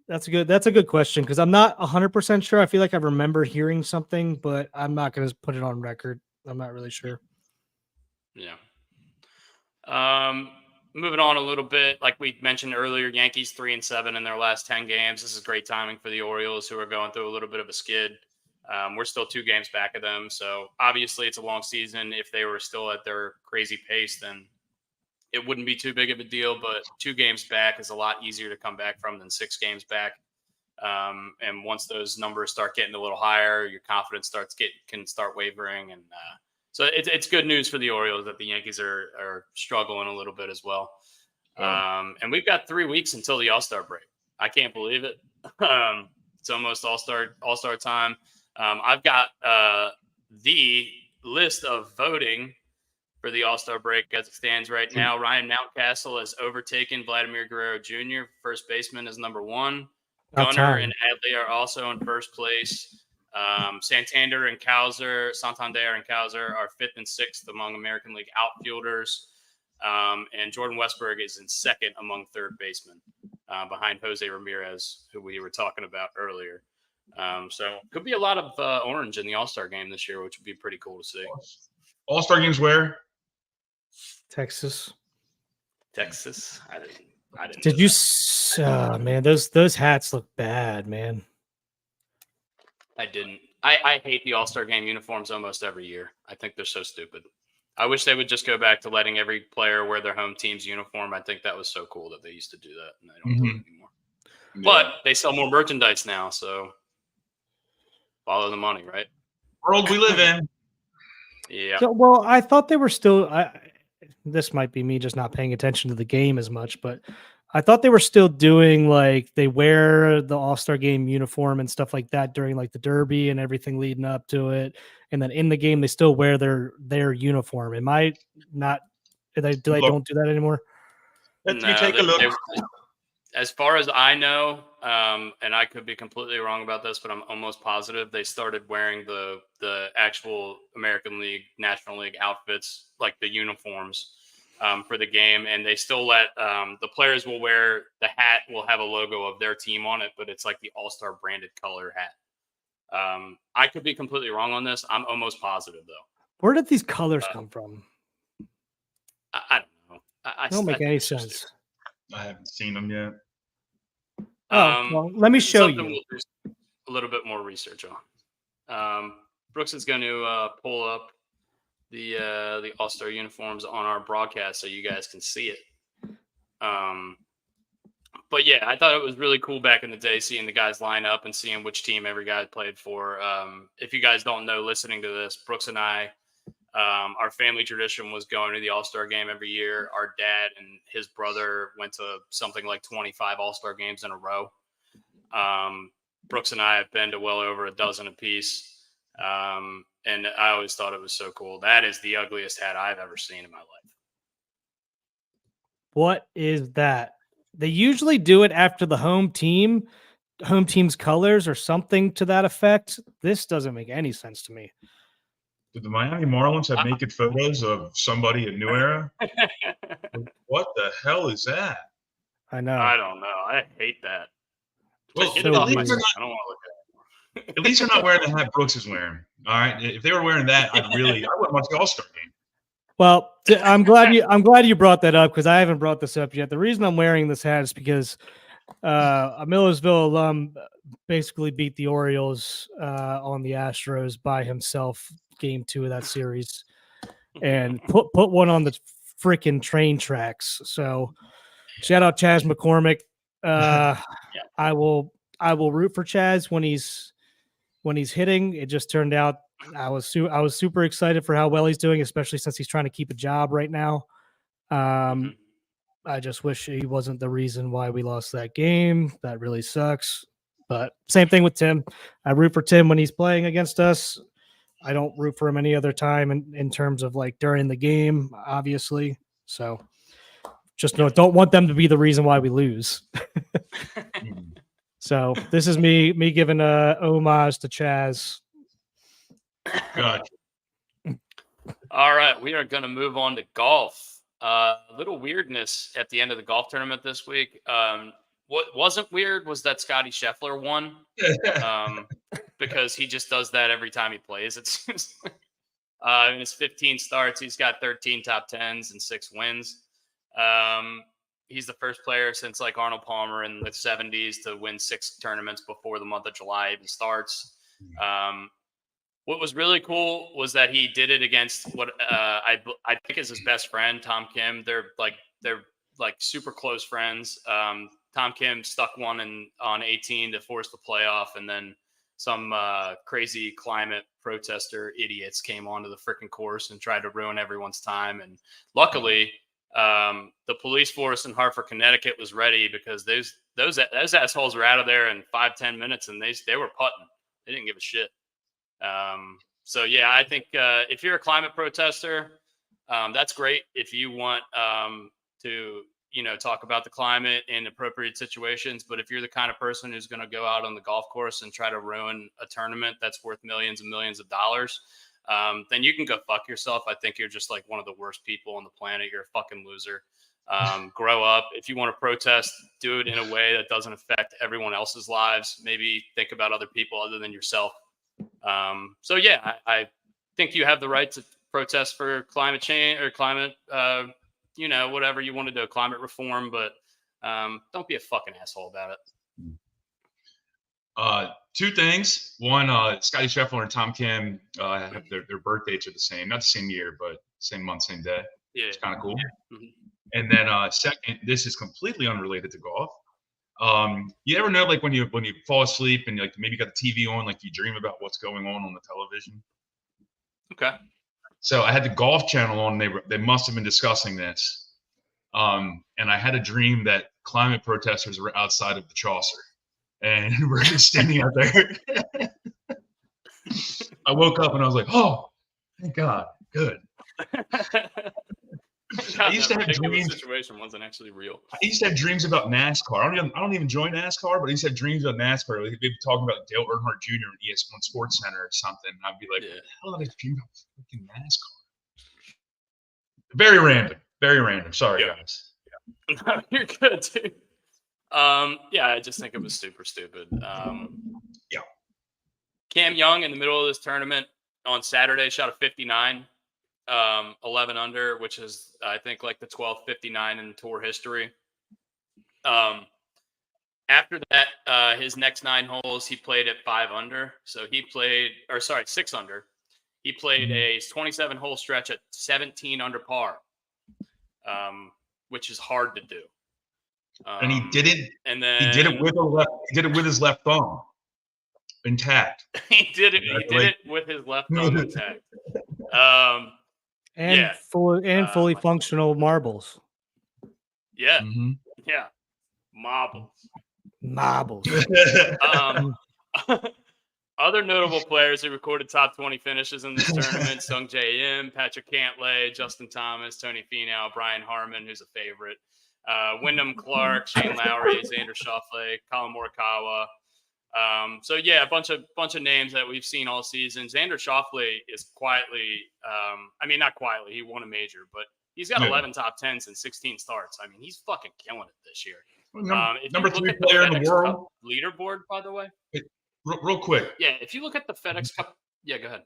That's a good question because I'm not 100% sure. I feel like I remember hearing something, but I'm not going to put it on record. I'm not really sure. Yeah. Moving on a little bit, like we mentioned earlier, Yankees 3-7 in their last 10 games. This is great timing for the Orioles, who are going through a little bit of a skid. We're still 2 games back of them, so obviously it's a long season. If they were still at their crazy pace, then it wouldn't be too big of a deal. But 2 games back is a lot easier to come back from than 6 games back. And once those numbers start getting a little higher, your confidence can start wavering, and so it's good news for the Orioles that the Yankees are struggling a little bit as well. And we've got 3 weeks until the All-Star break. I can't believe it. It's almost All-Star time. I've got the list of voting for the All-Star break as it stands right now. Ryan Mountcastle has overtaken Vladimir Guerrero Jr. First baseman is number 1. Gunnar and Adley are also in first place. Santander and Cowser are 5th and 6th among American League outfielders. And Jordan Westberg is in 2nd among third basemen, behind Jose Ramirez, who we were talking about earlier. So could be a lot of orange in the All-Star game this year, which would be pretty cool to see. All-Star games where? Texas. I didn't. Did you? Man, those hats look bad, man. I didn't. I hate the All-Star game uniforms almost every year. I think they're so stupid. I wish they would just go back to letting every player wear their home team's uniform. I think that was so cool that they used to do that, and they don't do it anymore. Yeah. But they sell more merchandise now, so follow the money, right? World we live in. Yeah. So, well, I thought they were still. This might be me just not paying attention to the game as much, but I thought they were still doing like they wear the All-Star game uniform and stuff like that during like the Derby and everything leading up to it, and then in the game they still wear their uniform. Am I not? They don't do that anymore? Let me take a look. As far as I know, and I could be completely wrong about this, but I'm almost positive they started wearing the actual American League, National League outfits, like the uniforms, for the game, and they still let the players will wear the hat will have a logo of their team on it, but it's like the All-Star branded color hat. I could be completely wrong on this. I'm almost positive though. Where did these colors come from? I don't know. I don't make any sense. I haven't seen them yet. Well, let me show you. We'll do a little bit more research on. Brooks is going to pull up the All-Star uniforms on our broadcast so you guys can see it. But yeah, I thought it was really cool back in the day seeing the guys line up and seeing which team every guy played for. If you guys don't know, listening to this, Brooks and I, our family tradition was going to the All-Star game every year. Our dad and his brother went to something like 25 All-Star games in a row. Brooks and I have been to well over a dozen apiece. And I always thought it was so cool. That is the ugliest hat I've ever seen in my life. What is that? They usually do it after the home team's colors or something to that effect. This doesn't make any sense to me. Did the Miami Marlins have naked photos of somebody in New Era? What the hell is that? I know. I don't know. I hate that. Well, Get it off my screen. I don't want to look at it. At least they're not wearing the hat Brooks is wearing. All right. If they were wearing that, I wouldn't watch the All-Star game. Well, I'm glad you brought that up because I haven't brought this up yet. The reason I'm wearing this hat is because A Millersville alum basically beat the Orioles on the Astros by himself, game 2 of that series, and put one on the freaking train tracks. So shout out Chaz McCormick. I will root for Chaz when he's hitting. It just turned out I was super excited for how well he's doing, especially since he's trying to keep a job right now. I just wish he wasn't the reason why we lost that game. That really sucks. But same thing with Tim. I root for Tim when he's playing against us. I don't root for him any other time in terms of like during the game, obviously. So just don't want them to be the reason why we lose. So this is me giving a homage to Chaz. Gotcha. All right, we are going to move on to golf. A little weirdness at the end of the golf tournament this week. What wasn't weird was that Scotty Scheffler won, because he just does that every time he plays. It seems. In his 15 starts, he's got 13 top 10s and 6 wins. He's the first player since like Arnold Palmer in the 70s to win 6 tournaments before the month of July even starts. What was really cool was that he did it against what I think is his best friend, Tom Kim. They're like super close friends. Tom Kim stuck one on 18 to force the playoff, and then some crazy climate protester idiots came onto the freaking course and tried to ruin everyone's time. And luckily, the police force in Hartford, Connecticut was ready, because those assholes were out of there in 5-10 minutes, and they were putting. They didn't give a shit. So yeah, I think if you're a climate protester, that's great. If you want to talk about the climate in appropriate situations, but if you're the kind of person who's going to go out on the golf course and try to ruin a tournament that's worth millions and millions of dollars, then you can go fuck yourself. I think you're just like one of the worst people on the planet. You're a fucking loser. Grow up. If you want to protest, do it in a way that doesn't affect everyone else's lives. Maybe think about other people other than yourself. So yeah, I think you have the right to protest for climate change or climate, whatever you want to do, climate reform, but don't be a fucking asshole about it. 2 things. One, Scotty Scheffler and Tom Kim have their birth dates are the same, not the same year, but same month, same day. Yeah, it's kind of cool. Mm-hmm. And then second, this is completely unrelated to golf. You ever know, like when you fall asleep and like maybe you got the TV on, like you dream about what's going on the television? Okay. So I had the golf channel on. They must have been discussing this. And I had a dream that climate protesters were outside of the Chasseur, and we're just standing out there. I woke up and I was like, "Oh, thank God, good." I used to have dreams. Situation wasn't actually real. I used to have dreams about NASCAR. I don't even join NASCAR, but I used to have dreams about NASCAR. Like, they'd be talking about Dale Earnhardt Jr. on ESPN Sports Center or something. And I'd be like, "What the hell did I dream about freaking NASCAR?" Very random. Very random. Sorry, guys. No, you're good, dude. Yeah, I just think it was super stupid. Yeah. Cam Young in the middle of this tournament on Saturday shot a 59. 11 under, which is I think like the 12th 59 in tour history. After that, his next 9 holes he played at 5 under. So 6 under. He played a 27 hole stretch at 17 under par, which is hard to do. And he did it. And then he did it with his left thumb intact. He did it with his left thumb intact. Fully functional marbles. Yeah. Mm-hmm. Yeah. Marbles. Other notable players who recorded top 20 finishes in this tournament: Sung Jae Im, Patrick Cantlay, Justin Thomas, Tony Finau, Brian Harmon, who's a favorite, Wyndham Clark, Shane Lowry, Xander Schauffele, Colin Morikawa. So yeah, a bunch of names that we've seen all season. Xander Schauffele is quietly, not quietly, he won a major, but he's got 11 top 10s and 16 starts. I mean, he's fucking killing it this year. Number 3 player in the world. Cup leaderboard, by the way. Real quick. Yeah, if you look at the FedEx Cup, yeah, go ahead.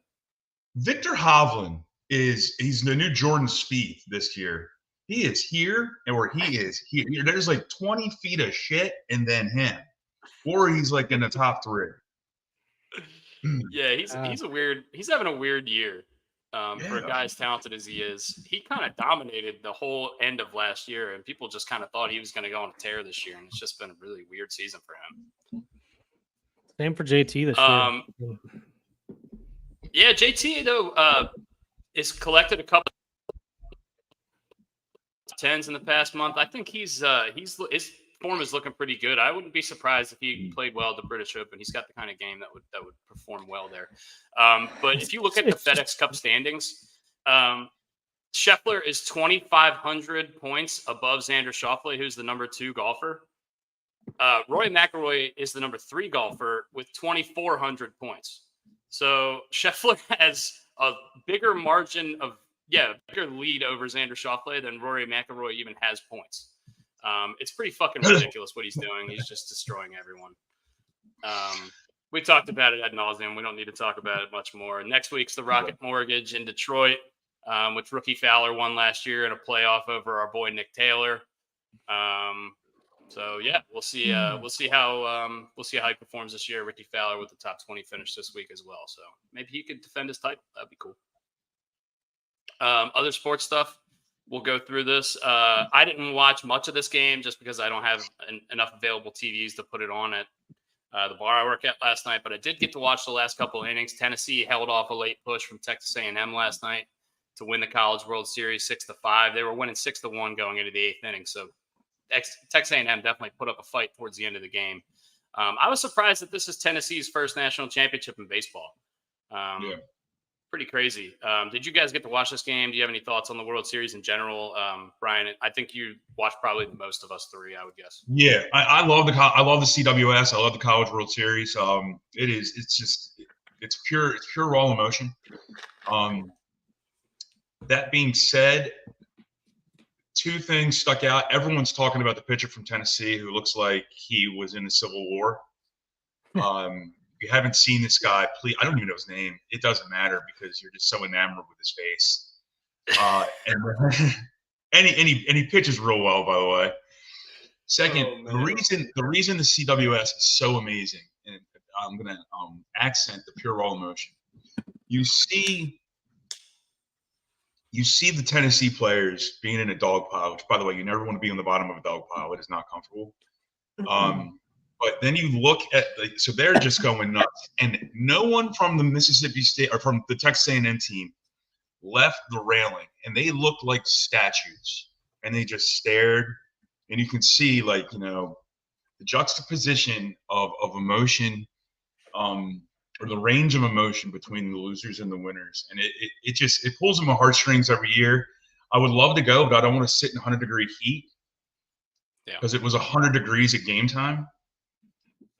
Victor Hovland he's the new Jordan Spieth this year. He is here, or he is here. There's like 20 feet of shit, and then him, or he's like in the top 3. Yeah, he's having a weird year. For a guy as talented as he is, he kind of dominated the whole end of last year, and people just kind of thought he was going to go on a tear this year, and it's just been a really weird season for him. Same for JT this year. Yeah, JT though is collected a couple 10s in the past month. I think his form is looking pretty good. I wouldn't be surprised if he played well at the British Open. He's got the kind of game that would perform well there. But if you look at the FedEx Cup standings, Scheffler is 2,500 points above Xander Schauffele, who's the number 2 golfer. Rory McIlroy is the number 3 golfer with 2,400 points. So Scheffler has a bigger margin of bigger lead over Xander Schauffele than Rory McIlroy even has points. It's pretty fucking ridiculous what he's doing. He's just destroying everyone. We talked about it ad nauseum. We don't need to talk about it much more. Next week's the Rocket Mortgage in Detroit, which Rookie Fowler won last year in a playoff over our boy Nick Taylor. So yeah, we'll see how he performs this year. Ricky Fowler with the top 20 finish this week as well. So maybe he could defend his title. That'd be cool. Other sports stuff. We'll go through this. I didn't watch much of this game just because I don't have enough available TVs to put it on at the bar I work at last night. But I did get to watch the last couple of innings. Tennessee held off a late push from Texas A&M last night to win the College World Series 6-5. They were winning 6-1 going into the 8th inning. So Texas A&M definitely put up a fight towards the end of the game. I was surprised that this is Tennessee's first national championship in baseball. Pretty crazy. Did you guys get to watch this game? Do you have any thoughts on the World Series in general? Brian, I think you watched probably the most of us three, I would guess. Yeah, I love the CWS. I love the College World Series. It's pure raw emotion. That being said, 2 things stuck out. Everyone's talking about the pitcher from Tennessee who looks like he was in the Civil War. If you haven't seen this guy, please, I don't even know his name. It doesn't matter because you're just so enamored with his face. And he pitches real well, by the way. Second, the reason the CWS is so amazing, and I'm gonna accent the pure raw emotion. You see the Tennessee players being in a dog pile, which, by the way, you never want to be on the bottom of a dog pile. It is not comfortable. But then you look at, so they're just going nuts. And no one from the Mississippi State or from the Texas A&M team left the railing. And they looked like statues. And they just stared. And you can see, the juxtaposition of emotion, or the range of emotion between the losers and the winners. And it pulls them my heartstrings every year. I would love to go, but I don't want to sit in 100-degree heat. Because it was 100 degrees at game time.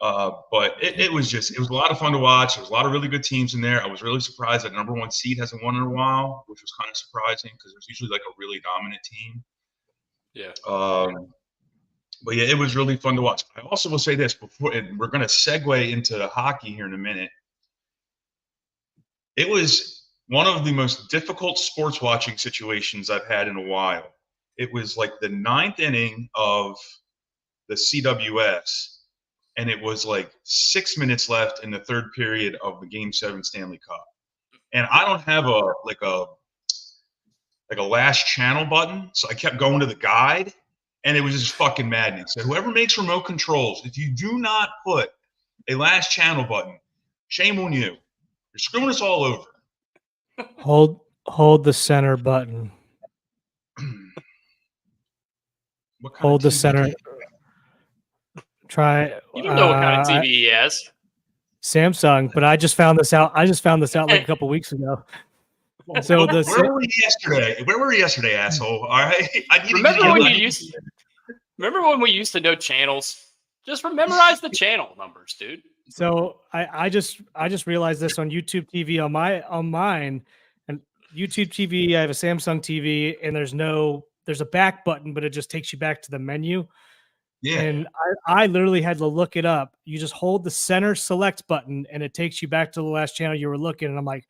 But it was a lot of fun to watch. There was a lot of really good teams in there. I was really surprised that number 1 seed hasn't won in a while, which was kind of surprising because there's usually like a really dominant team. Yeah. But yeah, it was really fun to watch. I also will say this before, and we're going to segue into hockey here in a minute. It was one of the most difficult sports watching situations I've had in a while. It was like the 9th inning of the CWS. And it was like 6 minutes left in the 3rd period of the Game 7 Stanley Cup. And I don't have a last channel button, so I kept going to the guide, and it was just fucking madness. So whoever makes remote controls, if you do not put a last channel button, shame on you. You're screwing us all over. Hold the center button. Hold the center. Try. You don't know what kind of TV he has. Samsung, but I just found this out. Like a couple weeks ago. So where were we yesterday? Where were we yesterday, asshole? All right. Remember when we used to know channels? Just memorize the channel numbers, dude. So I just realized this on YouTube TV on mine, and YouTube TV. I have a Samsung TV, and there's a back button, but it just takes you back to the menu. Yeah. And I literally had to look it up. You just hold the center select button and it takes you back to the last channel you were looking. And I'm like,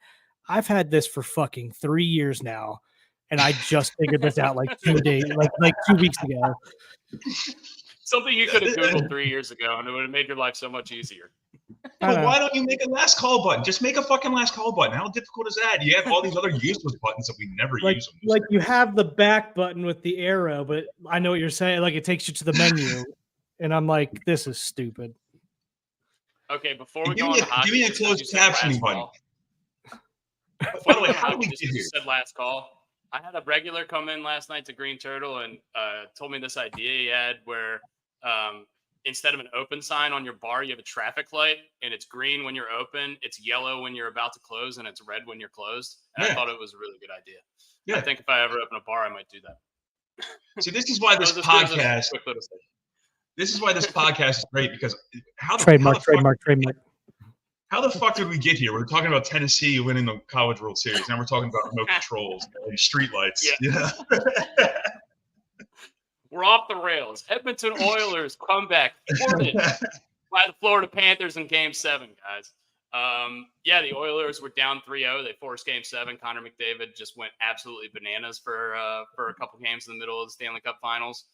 I've had this for fucking 3 years now. and I just figured this out like 2 days, like 2 weeks ago. Something you could have Googled 3 years ago, and it would have made your life so much easier. But why don't you make a last call button? Just make a fucking last call button. How difficult is that? You have all these other useless buttons that we never use them. Like you have the back button with the arrow, but I know what you're saying. Like it takes you to the menu, and I'm like, this is stupid. Okay, before we go on to hockey, give me a closed captioning button. By the way, how did we get here? You said last call. I had a regular come in last night to Green Turtle and told me this idea he had where instead of an open sign on your bar, you have a traffic light, and it's green when you're open, it's yellow when you're about to close, and it's red when you're closed. And I thought it was a really good idea. Yeah. I think if I ever open a bar, I might do that. See, this is why this podcast. This is why this podcast is great, because trademark. How the fuck did we get here? We're talking about Tennessee winning the College World Series. Now we're talking about remote controls and streetlights. Yeah. We're off the rails. Edmonton Oilers comeback thwarted by the Florida Panthers in Game 7, guys. The Oilers were down 3-0. They forced Game 7. Connor McDavid just went absolutely bananas for a couple games in the middle of the Stanley Cup Finals.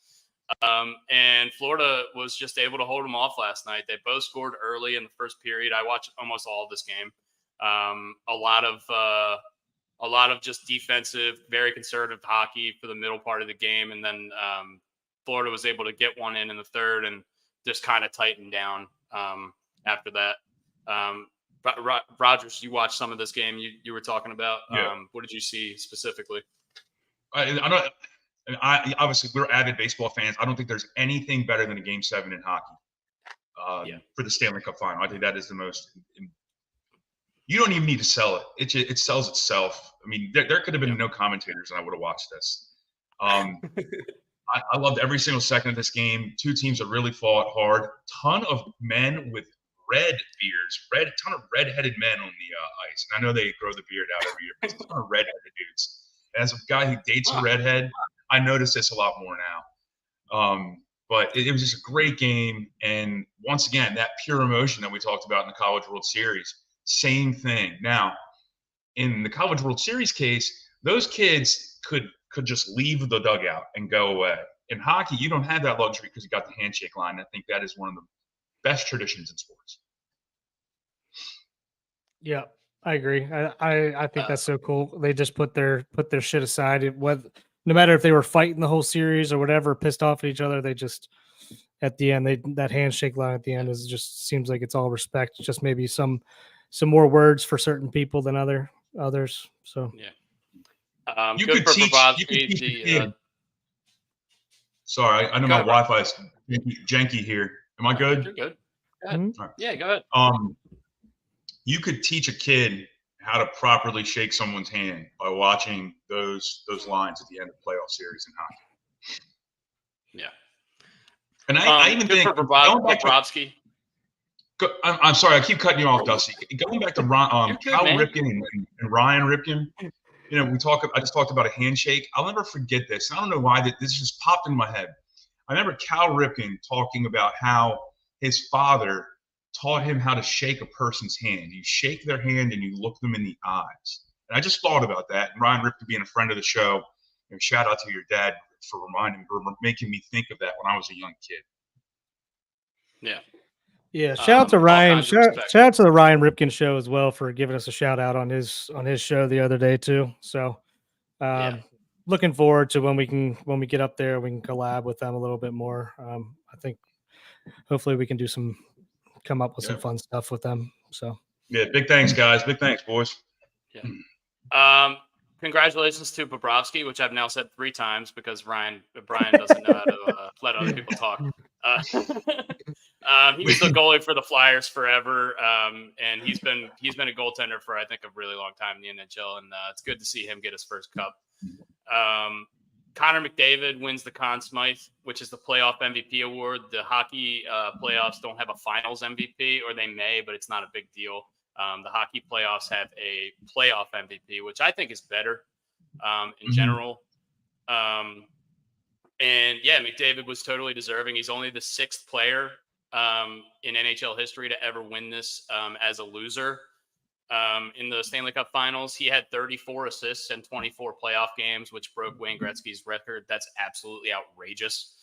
And Florida was just able to hold them off last night. They both scored early in the first period. I watched almost all of this game. A lot of just defensive, very conservative hockey for the middle part of the game, and then Florida was able to get one in the third and just kind of tightened down after that. Rogers, you watched some of this game you were talking about. What did you see specifically? Obviously, we're avid baseball fans. I don't think there's anything better than a Game 7 in hockey for the Stanley Cup Final. I think that is the most. You don't even need to sell it. It sells itself. I mean, there could have been no commentators, and I would have watched this. I loved every single second of this game. Two teams that really fought hard. Ton of men with red beards, ton of red-headed men on the ice. And I know they grow the beard out every year, but it's a ton of red-headed dudes. And as a guy who dates a redhead, I notice this a lot more now. But it was just a great game. And once again, that pure emotion that we talked about in the College World Series, same thing. Now, in the College World Series case, those kids could just leave the dugout and go away. In hockey, you don't have that luxury because you got the handshake line. I think that is one of the best traditions in sports. Yeah, I agree. I think that's so cool. They just put their shit aside. No matter if they were fighting the whole series or whatever, pissed off at each other, they just at the end that handshake line at the end just seems like it's all respect. Just maybe some more words for certain people than others. So yeah, you could teach. Sorry, I know my Wi-Fi is janky here. Am I good? You're good. Go ahead. Mm-hmm. Right. Yeah, go ahead. You could teach a kid how to properly shake someone's hand by watching those lines at the end of playoff series in hockey. Yeah. And I even think Bobrovsky. I'm sorry, I keep cutting you off, Dusty. Going back to Cal Ripken and Ryan Ripken, I just talked about a handshake. I'll never forget this. I don't know why this just popped in my head. I remember Cal Ripken talking about how his father taught him how to shake a person's hand. You shake their hand and you look them in the eyes. And I just thought about that. And Ryan Ripken being a friend of the show, shout out to your dad for making me think of that when I was a young kid. Yeah. Yeah, shout out to Ryan. Shout out to the Ryan Ripken show as well for giving us a shout out on his show the other day too. So, looking forward to when we get up there, we can collab with them a little bit more. I think hopefully we can come up with some fun stuff with them. So big thanks, guys. Big thanks, boys. Yeah. Congratulations to Bobrovsky, which I've now said 3 times because Brian doesn't know how to let other people talk. He was the goalie for the Flyers forever, and he's been a goaltender for I think a really long time in the NHL, and it's good to see him get his first cup. Connor McDavid wins the Conn Smythe, which is the playoff MVP award. The hockey playoffs don't have a finals MVP, or they may, but it's not a big deal. The hockey playoffs have a playoff MVP, which I think is better in general. And McDavid was totally deserving. He's only the 6th player in NHL history to ever win this as a loser. in the Stanley Cup Finals. He had 34 assists and 24 playoff games, which broke Wayne Gretzky's record. That's absolutely outrageous.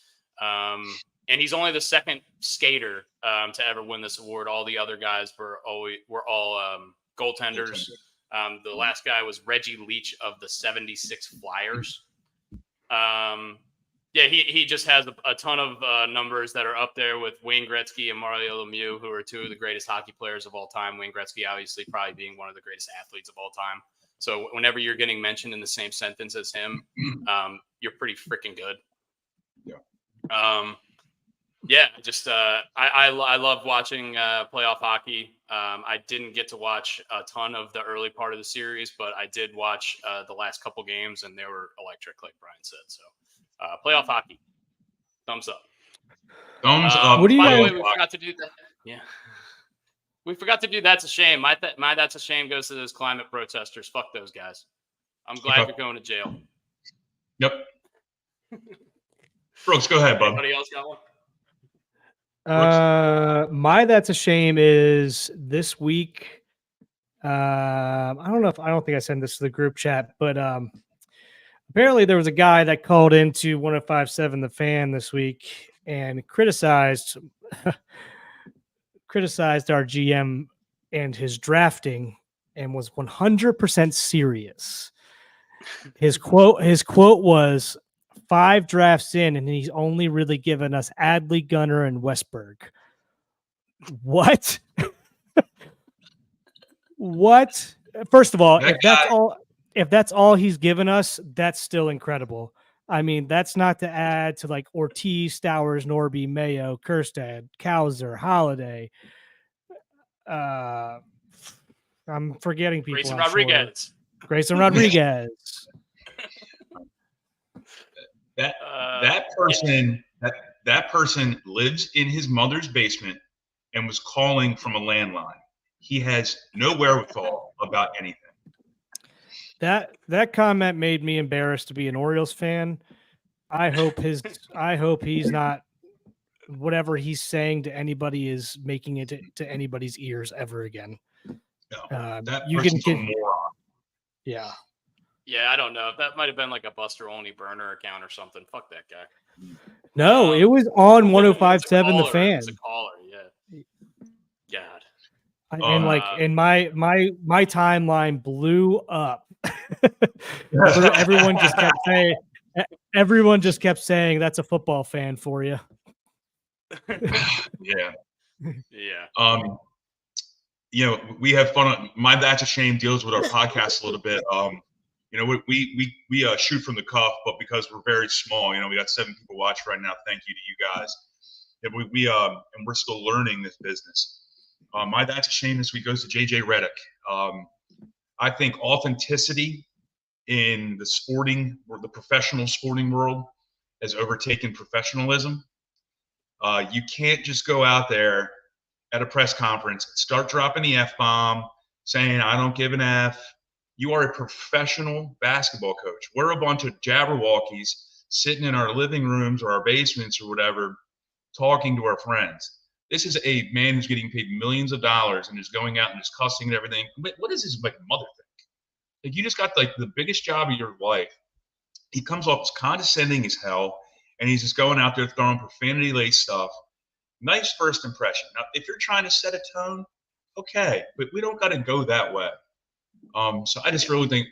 And he's only the second skater to ever win this award. All the other guys were all goaltenders. The last guy was Reggie Leach of the 76 Flyers. Yeah, he just has a ton of numbers that are up there with Wayne Gretzky and Mario Lemieux, who are two of the greatest hockey players of all time. Wayne Gretzky, obviously, probably being one of the greatest athletes of all time. So whenever you're getting mentioned in the same sentence as him, you're pretty freaking good. Yeah. Yeah, just I love watching playoff hockey. I didn't get to watch a ton of the early part of the series, but I did watch the last couple games, and they were electric, like Brian said. So. Playoff hockey. Thumbs up. Thumbs up. What do you By the guys- way, we forgot to do that. Yeah. We forgot to do That's a Shame. My That's a Shame goes to those climate protesters. Fuck those guys. I'm glad you're going to jail. Yep. Brooks, go ahead, bud. Anybody else got one? My That's a Shame is this week. I don't think I sent this to the group chat, but apparently there was a guy that called into 105.7 The Fan this week and criticized our GM and his drafting and was 100% serious. His quote was 5 drafts in and he's only really given us Adley, Gunner, and Westberg. What? What? First of all, if that's all he's given us, that's still incredible. I mean, that's not to add to like Ortiz, Stowers, Norby, Mayo, Kerstad, Kauser, Holiday. I'm forgetting people. Grayson Rodriguez. Grayson Rodriguez. That person lives in his mother's basement and was calling from a landline. He has no wherewithal about anything. That comment made me embarrassed to be an Orioles fan. I hope he's not, whatever he's saying to anybody is making it to anybody's ears ever again. No, that you person's can a moron. Yeah. Yeah, I don't know. That might have been like a Buster Olney burner account or something. Fuck that guy. No, it was on It's 105.7 The a Fan. It's a caller, yeah. God. And my timeline blew up. Everyone just kept saying that's a football fan for you. Yeah. Yeah. We have fun. My That's a Shame deals with our podcast a little bit. We shoot from the cuff, but because we're very small, we got 7 people watching right now. Thank you to you guys. And we're still learning this business. My That's a Shame this week goes to JJ Redick. I think authenticity in the sporting or the professional sporting world has overtaken professionalism. You can't just go out there at a press conference, start dropping the F-bomb, saying, I don't give an F. You are a professional basketball coach. We're a bunch of jabberwockies sitting in our living rooms or our basements or whatever, talking to our friends. This is a man who's getting paid millions of dollars and is going out and just cussing and everything. What does his mother think? Like, you just got like the biggest job of your life. He comes off as condescending as hell, and he's just going out there throwing profanity-laced stuff. Nice first impression. Now, if you're trying to set a tone, okay, but we don't got to go that way. So I just think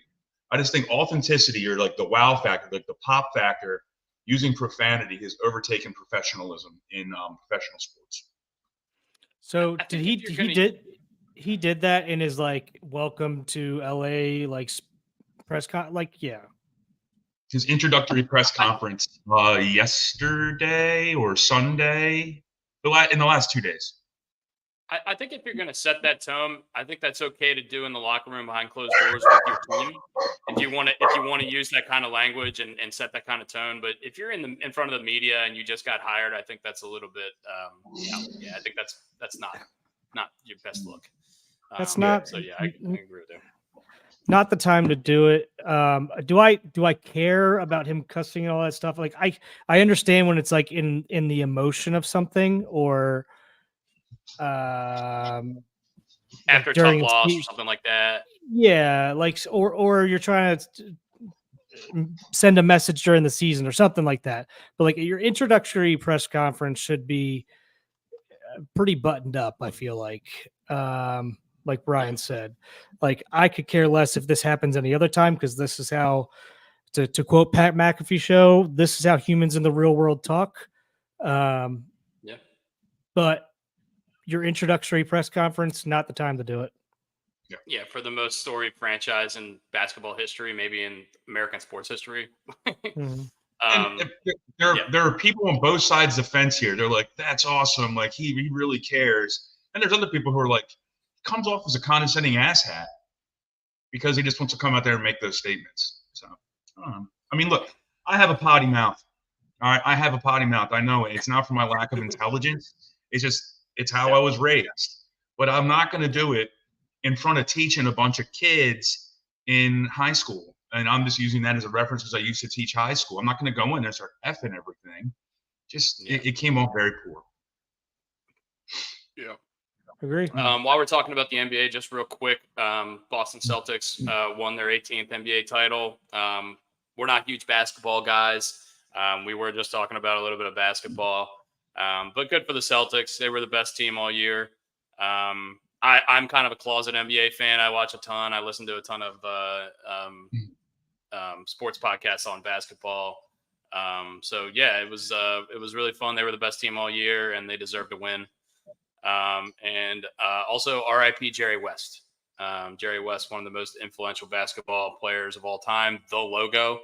authenticity, or like the wow factor, like the pop factor, using profanity has overtaken professionalism in professional sports. So he did that in his like welcome to LA like press con, like, yeah. His introductory press conference yesterday or Sunday, in the last 2 days. I think if you're going to set that tone, I think that's okay to do in the locker room behind closed doors with your team. If you want to use that kind of language and set that kind of tone, but if you're in front of the media and you just got hired, I think that's a little bit, I think that's not your best look. That's not. So yeah, I agree with you. Not the time to do it. Do I care about him cussing and all that stuff? Like I understand when it's like in the emotion of something, or after a during tough a loss or season. something like that. Yeah, like or you're trying to send a message during the season or something like that. But like your introductory press conference should be pretty buttoned up, I feel like Brian said. Like I could care less if this happens any other time because this is how to quote Pat McAfee show, this is how humans in the real world talk. Um Yeah. but your introductory press conference, not the time to do it. Yeah, for the most storied franchise in basketball history, maybe in American sports history. Mhm. And there yeah. are people on both sides of the fence here. They're like, that's awesome. Like he really cares. And there's other people who are like, comes off as a condescending asshat because he just wants to come out there and make those statements. So, I mean, look, I have a potty mouth. All right, I have a potty mouth. I know it. It's not for my lack of intelligence. It's how I was raised. But I'm not going to do it in front of teaching a bunch of kids in high school. And I'm just using that as a reference because I used to teach high school. I'm not going to go in there and start effing everything. It came off very poor. Yeah. Agree. While we're talking about the NBA, just real quick, Boston Celtics won their 18th NBA title. We're not huge basketball guys. We were just talking about a little bit of basketball, but good for the Celtics. They were the best team all year. I'm kind of a closet NBA fan. I watch a ton. I listen to a ton of sports podcasts on basketball. So yeah, it was really fun. They were the best team all year, and they deserved to win. And also RIP Jerry West. Jerry West, one of the most influential basketball players of all time, the logo,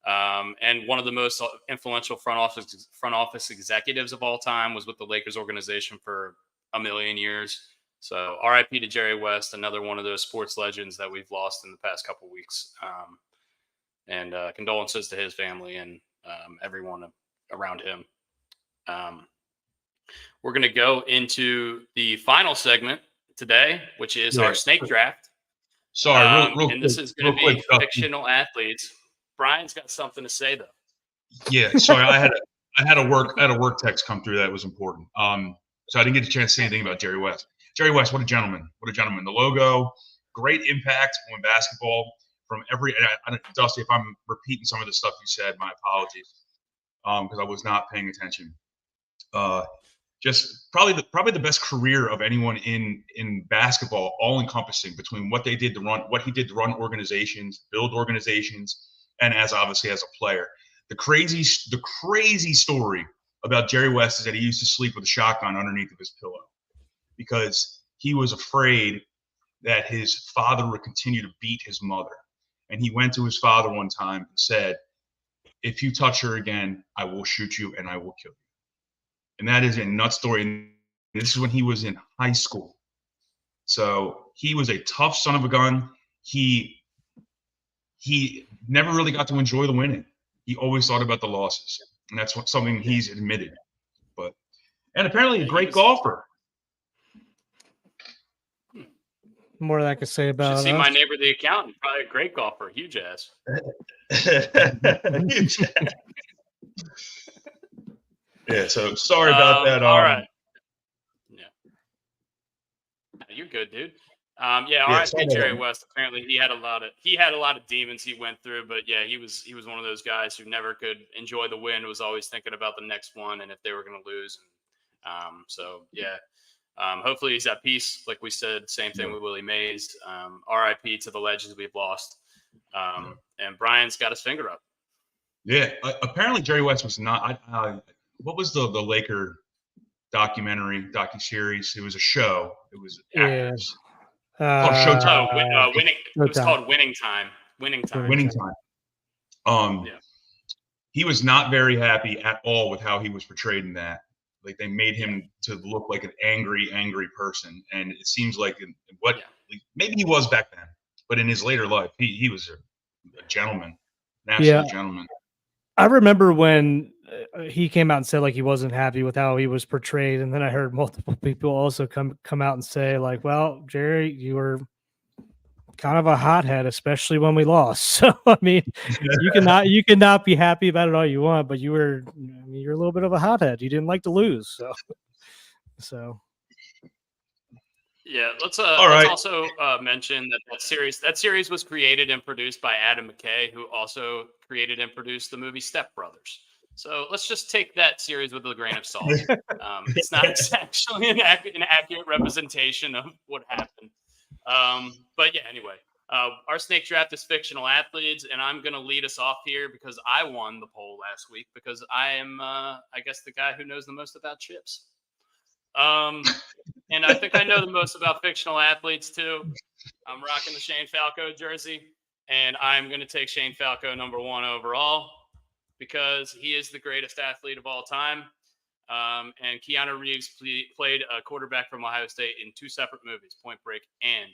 and one of the most influential front office executives of all time, was with the Lakers organization for a million years. So RIP to Jerry West, another one of those sports legends that we've lost in the past couple of weeks. And condolences to his family and everyone around him. We're going to go into the final segment today, which is our snake draft. Sorry, real and this quick, is going to real be quick, fictional athletes. Brian's got something to say, though. Yeah, sorry, I had a work text come through that was important. So I didn't get a chance to say anything about Jerry West. Jerry West, what a gentleman! What a gentleman! The logo, great impact on basketball from every. Dusty, if I'm repeating some of the stuff you said, my apologies, because I was not paying attention. Just probably the best career of anyone in basketball, all encompassing between what he did to run organizations, build organizations, and obviously as a player. The crazy story about Jerry West is that he used to sleep with a shotgun underneath of his pillow because he was afraid that his father would continue to beat his mother. And he went to his father one time and said, "If you touch her again, I will shoot you and I will kill you." And that is a nut story. And this is when he was in high school. So he was a tough son of a gun. He never really got to enjoy the winning. He always thought about the losses. And that's something he's admitted. And apparently a great golfer. More than I could say about Should see us. my neighbor, the accountant. Probably a great golfer. Huge ass. Huge ass. Yeah, so sorry about that. All right. Yeah. You're good, dude. R.I.P. Jerry West. Apparently he had a lot of demons he went through, but yeah, he was one of those guys who never could enjoy the win, was always thinking about the next one and if they were going to lose. Hopefully he's at peace. Like we said, same thing with Willie Mays. R.I.P. to the legends we've lost. And Brian's got his finger up. Yeah, apparently Jerry West was not. What was the Laker docuseries? It was a show. It was actors. Called Showtime. Winning. It was called Winning Time. Winning Time. He was not very happy at all with how he was portrayed in that. Like they made him to look like an angry person, and it seems like maybe he was back then, but in his later life, he was a gentleman, an absolute gentleman. I remember when he came out and said like he wasn't happy with how he was portrayed, and then I heard multiple people also come out and say like, "Well, Jerry, you were kind of a hothead, especially when we lost." So I mean, you cannot be happy about it all you want, but you're a little bit of a hothead. You didn't like to lose, so. Yeah, let's right. also mention that series was created and produced by Adam McKay, who also created and produced the movie Step Brothers. So let's just take that series with a grain of salt. It's not actually an accurate representation of what happened. But yeah, anyway, our snake draft is fictional athletes, and I'm going to lead us off here because I won the poll last week because I am, I guess, the guy who knows the most about chips. And I think I know the most about fictional athletes too. I'm rocking the Shane Falco jersey, and I'm going to take Shane Falco number 1 overall because he is the greatest athlete of all time. And Keanu Reeves played a quarterback from Ohio State in 2 separate movies, Point Break and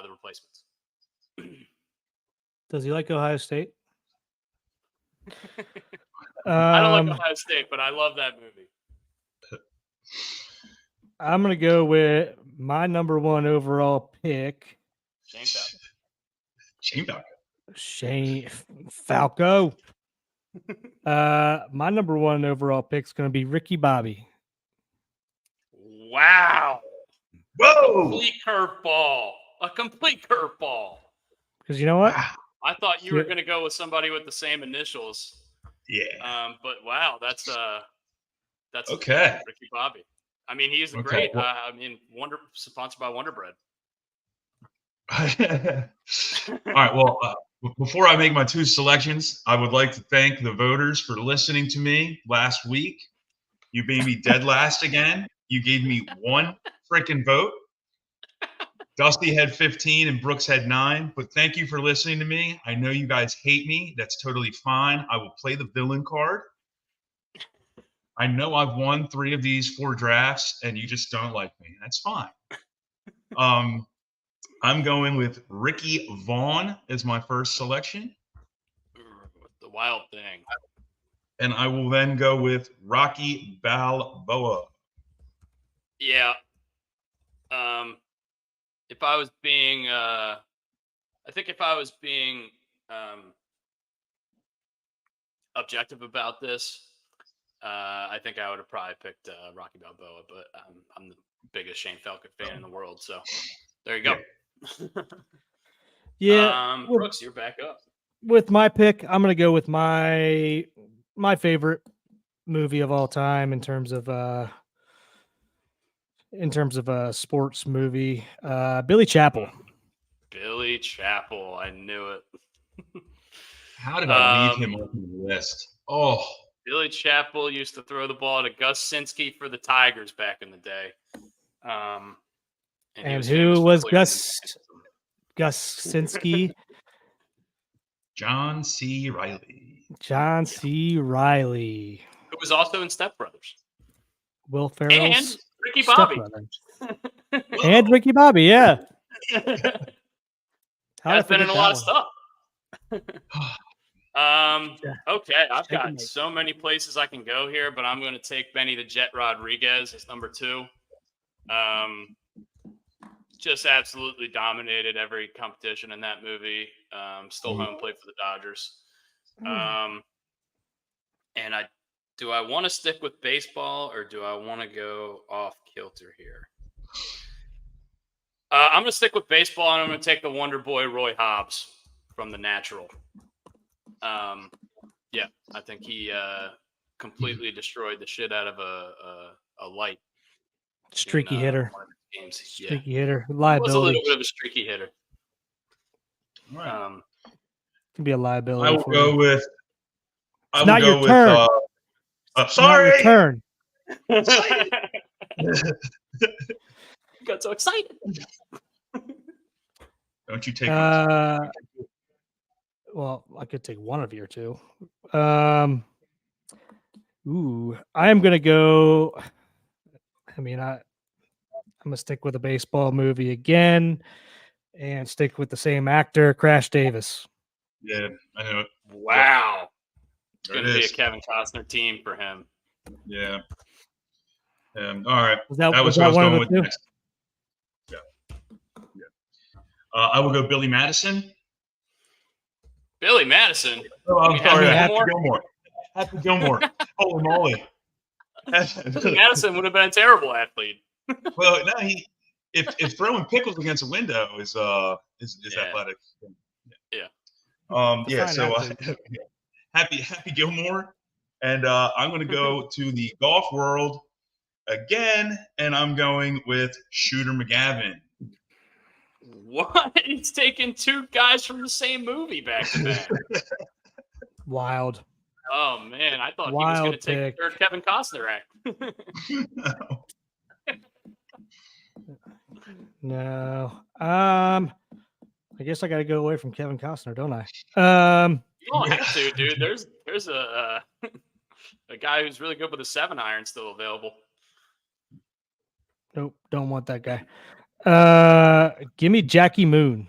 The Replacements. Does he like Ohio State? I don't like Ohio State, but I love that movie. I'm going to go with my number 1 overall pick. Shane Falco. Shane Falco. Shane Falco. My number 1 overall pick is going to be Ricky Bobby. Wow. Whoa. A complete curveball. Because you know what? Wow. I thought you were going to go with somebody with the same initials. Yeah. But wow, that's okay. Ricky Bobby. I mean, he's a Okay, great. well- Sponsored by Wonder Bread. All right. Well, before I make my 2 selections, I would like to thank the voters for listening to me last week. You made me dead last again. You gave me 1 freaking vote. Dusty had 15 and Brooks had 9. But thank you for listening to me. I know you guys hate me. That's totally fine. I will play the villain card. I know I've won 3 of these 4 drafts, and you just don't like me. That's fine. I'm going with Ricky Vaughn as my first selection. The Wild Thing. And I will then go with Rocky Balboa. Yeah. If I was being, objective about this, I think I would have probably picked Rocky Balboa, but I'm the biggest Shane Falco fan in the world. So there you go. Yeah. Brooks, you're back up. With my pick, I'm going to go with my favorite movie of all time in terms of a sports movie, Billy Chapel. Billy Chapel, I knew it. How did I leave him on the list? Oh, Billy Chapel used to throw the ball to Gus Sinski for the Tigers back in the day. And who was Gus Sinski? John C. Reilly. John C. Reilly. Who was also in Step Brothers. Will Ferrell's and Ricky Bobby. And Ricky Bobby, yeah. Has been in a lot of stuff. Okay, I've got so many places I can go here, but I'm going to take Benny the Jet Rodriguez as number 2. Just absolutely dominated every competition in that movie. Still home plate for the Dodgers. And do I want to stick with baseball or do I want to go off kilter here? I'm going to stick with baseball, and I'm going to take the Wonder Boy Roy Hobbs from The Natural. Yeah, I think he completely destroyed the shit out of a light. Streaky hitter. Games. Streaky hitter. Liability. He was a little bit of a streaky hitter. All right. Can be a liability. I will go with. It's not your turn. Sorry. Not your turn. Got so excited. Don't you take well, I could take one of your 2. I am gonna go. I mean, I'm gonna stick with a baseball movie again and stick with the same actor, Crash Davis. Yeah, I know it. Wow. It's There gonna it be a is. Kevin Costner team for him. Yeah. All right. Was That was that what I was one of going the with 2? next. Yeah. I will go Billy Madison. Billy Madison. Oh, I'm You sorry. have Happy Gilmore? Gilmore. Holy moly. Billy Madison would have been a terrible athlete. Well, no, if throwing pickles against a window is athletic. Yeah. Yeah. Define So athlete. Happy Gilmore, and I'm going to go to the golf world again, and I'm going with Shooter McGavin. What? He's taking two guys from the same movie back to back. Wild. Oh man, I thought he was going to take the third Kevin Costner act. No. I guess I got to go away from Kevin Costner, don't I? You don't have to, dude. There's a a guy who's really good with a 7-iron still available. Nope, don't want that guy. Give me Jackie Moon.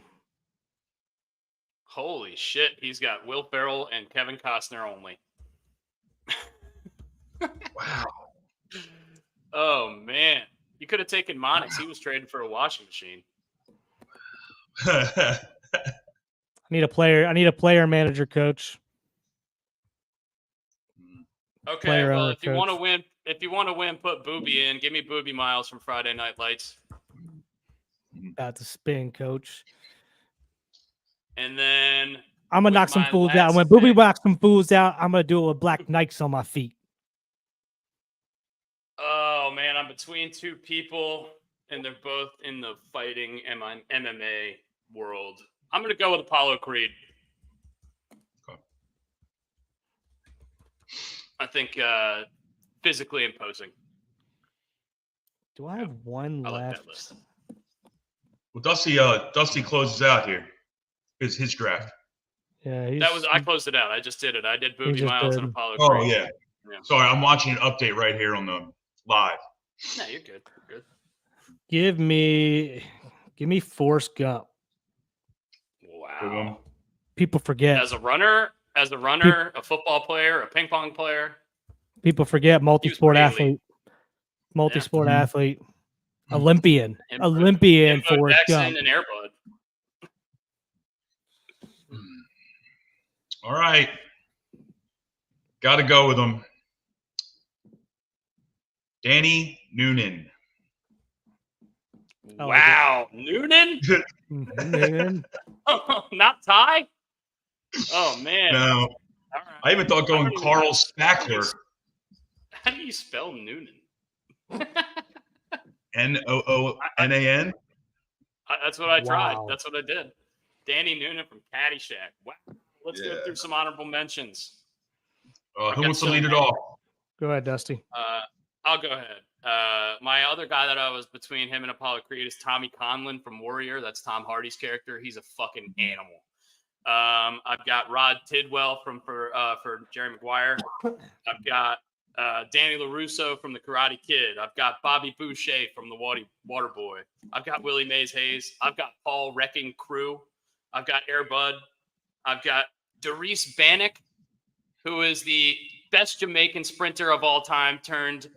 Holy shit, he's got Will Ferrell and Kevin Costner only. Wow. Oh man, you could have taken Monix. He was traded for a washing machine. I need a player manager coach. Okay, Player well, owner if you want to coach. win, put Booby in. Give me Booby Miles from Friday Night Lights. About to spin, coach. And then I'm gonna with knock some my fools out. last When Booby pick- knocks some fools out, I'm gonna do it with black Nikes on my feet. Oh man, I'm between two people, and they're both in the fighting MMA world. I'm gonna go with Apollo Creed. Okay. I think physically imposing. Do I have one I like left? that list. Well, Dusty closes out here. His draft. Yeah, I closed it out. I just did it. I did Booby just Miles did. and Apollo Oh Creed. yeah. Sorry, I'm watching an update right here on the live. No, you're good. You're good. Give me Forrest Gump. Wow. People forget. As a runner, a football player, a ping pong player. People forget multi-sport pretty athlete. Multi-sport Yeah. athlete. Olympian. Imbo Forrest Jackson Gump. and Air Bud. All right. Got to go with him. Danny Noonan. I like Wow. Noonan? Noonan. Not Ty? Oh, man. No. All right. I even thought going I don't even Carl know. Spackler. How do you spell Noonan? Noonan. That's what I tried. Wow. That's what I did. Danny Noonan from Caddyshack. Wow. Let's go through some honorable mentions. Who wants to lead it off? Go ahead, Dusty. I'll go ahead. My other guy that I was between him and Apollo Creed is Tommy Conlon from Warrior. That's Tom Hardy's character. He's a fucking animal. I've got Rod Tidwell for Jerry Maguire. I've got Danny LaRusso from The Karate Kid. I've got Bobby Boucher from The Waterboy. I've got Willie Mays Hayes. I've got Paul Wrecking Crew. I've got Air Bud. I've got Darius Bannock, who is the best Jamaican sprinter of all time turned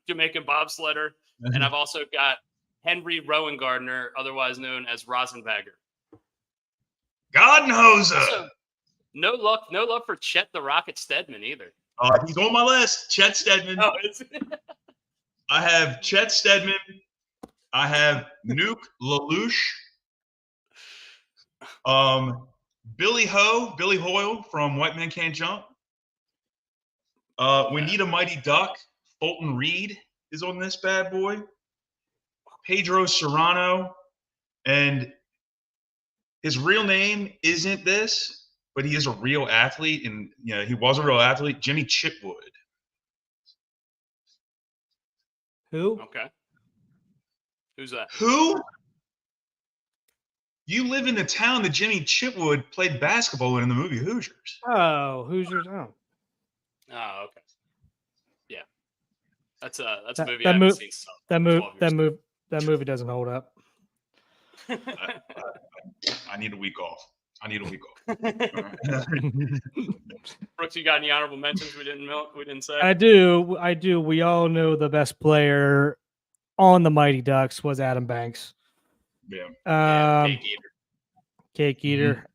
Jamaican bobsledder. And I've also got Henry Rowan Gardner, otherwise known as Rosenbagger. Goddenhoser. Also, no luck for Chet the Rocket Stedman either. He's on my list. Chet Stedman. Oh, I have Chet Stedman. I have Nuke LaLoosh. Billy Hoyle from White Man Can't Jump. We Need a Mighty Duck. Fulton Reed is on this bad boy. Pedro Serrano. And his real name isn't this, but he is a real athlete. And he was a real athlete. Jimmy Chitwood. Who? okay. Who's that? Who? You live in the town that Jimmy Chitwood played basketball in the movie Hoosiers. Oh, Hoosiers. Oh. Oh, okay. Yeah. That's a movie that I haven't move- seen. So That movie doesn't hold up. I need a week off. Brooks, you got any honorable mentions we didn't say? I do. We all know the best player on the Mighty Ducks was Adam Banks. Yeah. Cake Eater.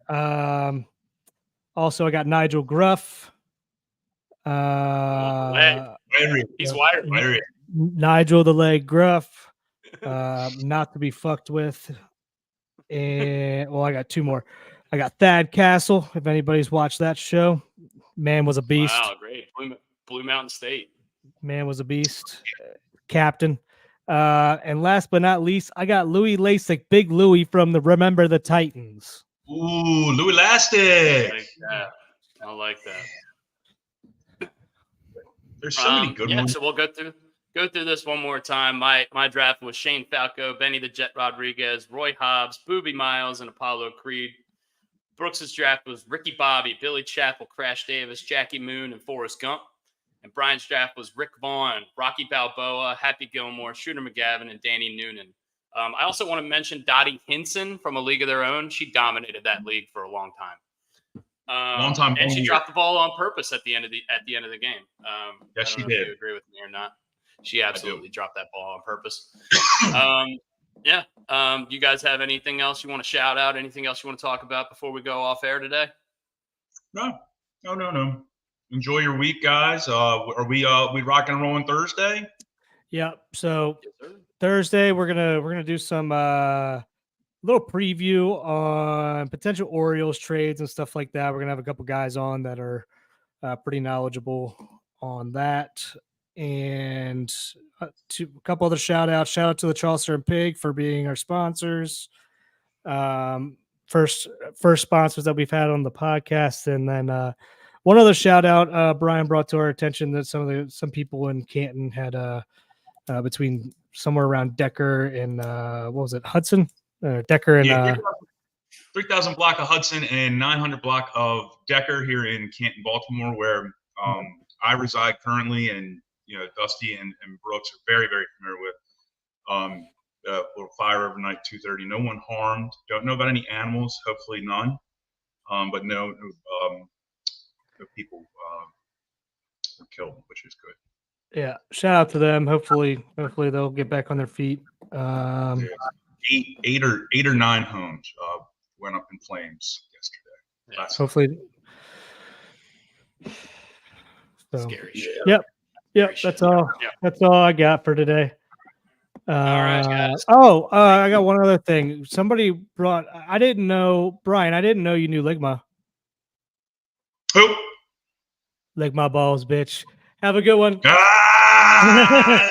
Also, I got Nigel Gruff. He's wired. Wiry. Nigel the Leg Gruff. not to be fucked with. And well, I got two more. I got Thad Castle. If anybody's watched that show, man was a beast. Wow, great. Blue Mountain State. Man was a beast. Captain. And last but not least, I got Louis Lasik, Big Louis from the Remember the Titans. Ooh, Louis Lastic. I like that. There's so many good ones. So we'll go through this one more time. My draft was Shane Falco, Benny the Jet Rodriguez, Roy Hobbs, Booby Miles, and Apollo Creed. Brooks's draft was Ricky Bobby, Billy Chappell, Crash Davis, Jackie Moon, and Forrest Gump. And Brian's draft was Rick Vaughn, Rocky Balboa, Happy Gilmore, Shooter McGavin, and Danny Noonan. I also want to mention Dottie Hinson from A League of Their Own. She dominated that league for a long time. And she dropped the ball on purpose at the end of the game. Yes, she did. If you agree with me or not? She absolutely dropped that ball on purpose. You guys have anything else you want to shout out? Anything else you want to talk about before we go off air today? No. Enjoy your week, guys. Are we rock and rolling Thursday? Yeah. So Thursday we're gonna do some little preview on potential Orioles trades and stuff like that. We're gonna have a couple guys on that are pretty knowledgeable on that, and a couple other shout out to the Chasseur and Pig for being our sponsors. First sponsors that we've had on the podcast, and then one other shout out Brian brought to our attention that some people in Canton had between somewhere around Decker and what was it, Hudson? Decker and 3,000 block of Hudson and 900 block of Decker here in Canton, Baltimore, where I reside currently, and Dusty and Brooks are very, very familiar with. A little fire overnight, 2:30. No one harmed. Don't know about any animals. Hopefully none. But no people were killed, which is good. Yeah, shout out to them. Hopefully they'll get back on their feet. Eight or nine homes went up in flames yesterday. Yeah. Hopefully. So, scary shit. Yep. Scary That's shit. all. Yep. That's all I got for today. All right, guys. I got one other thing. Somebody brought. I didn't know, Brian. I didn't know you knew Ligma. Who? Ligma balls, bitch. Have a good one. Ah!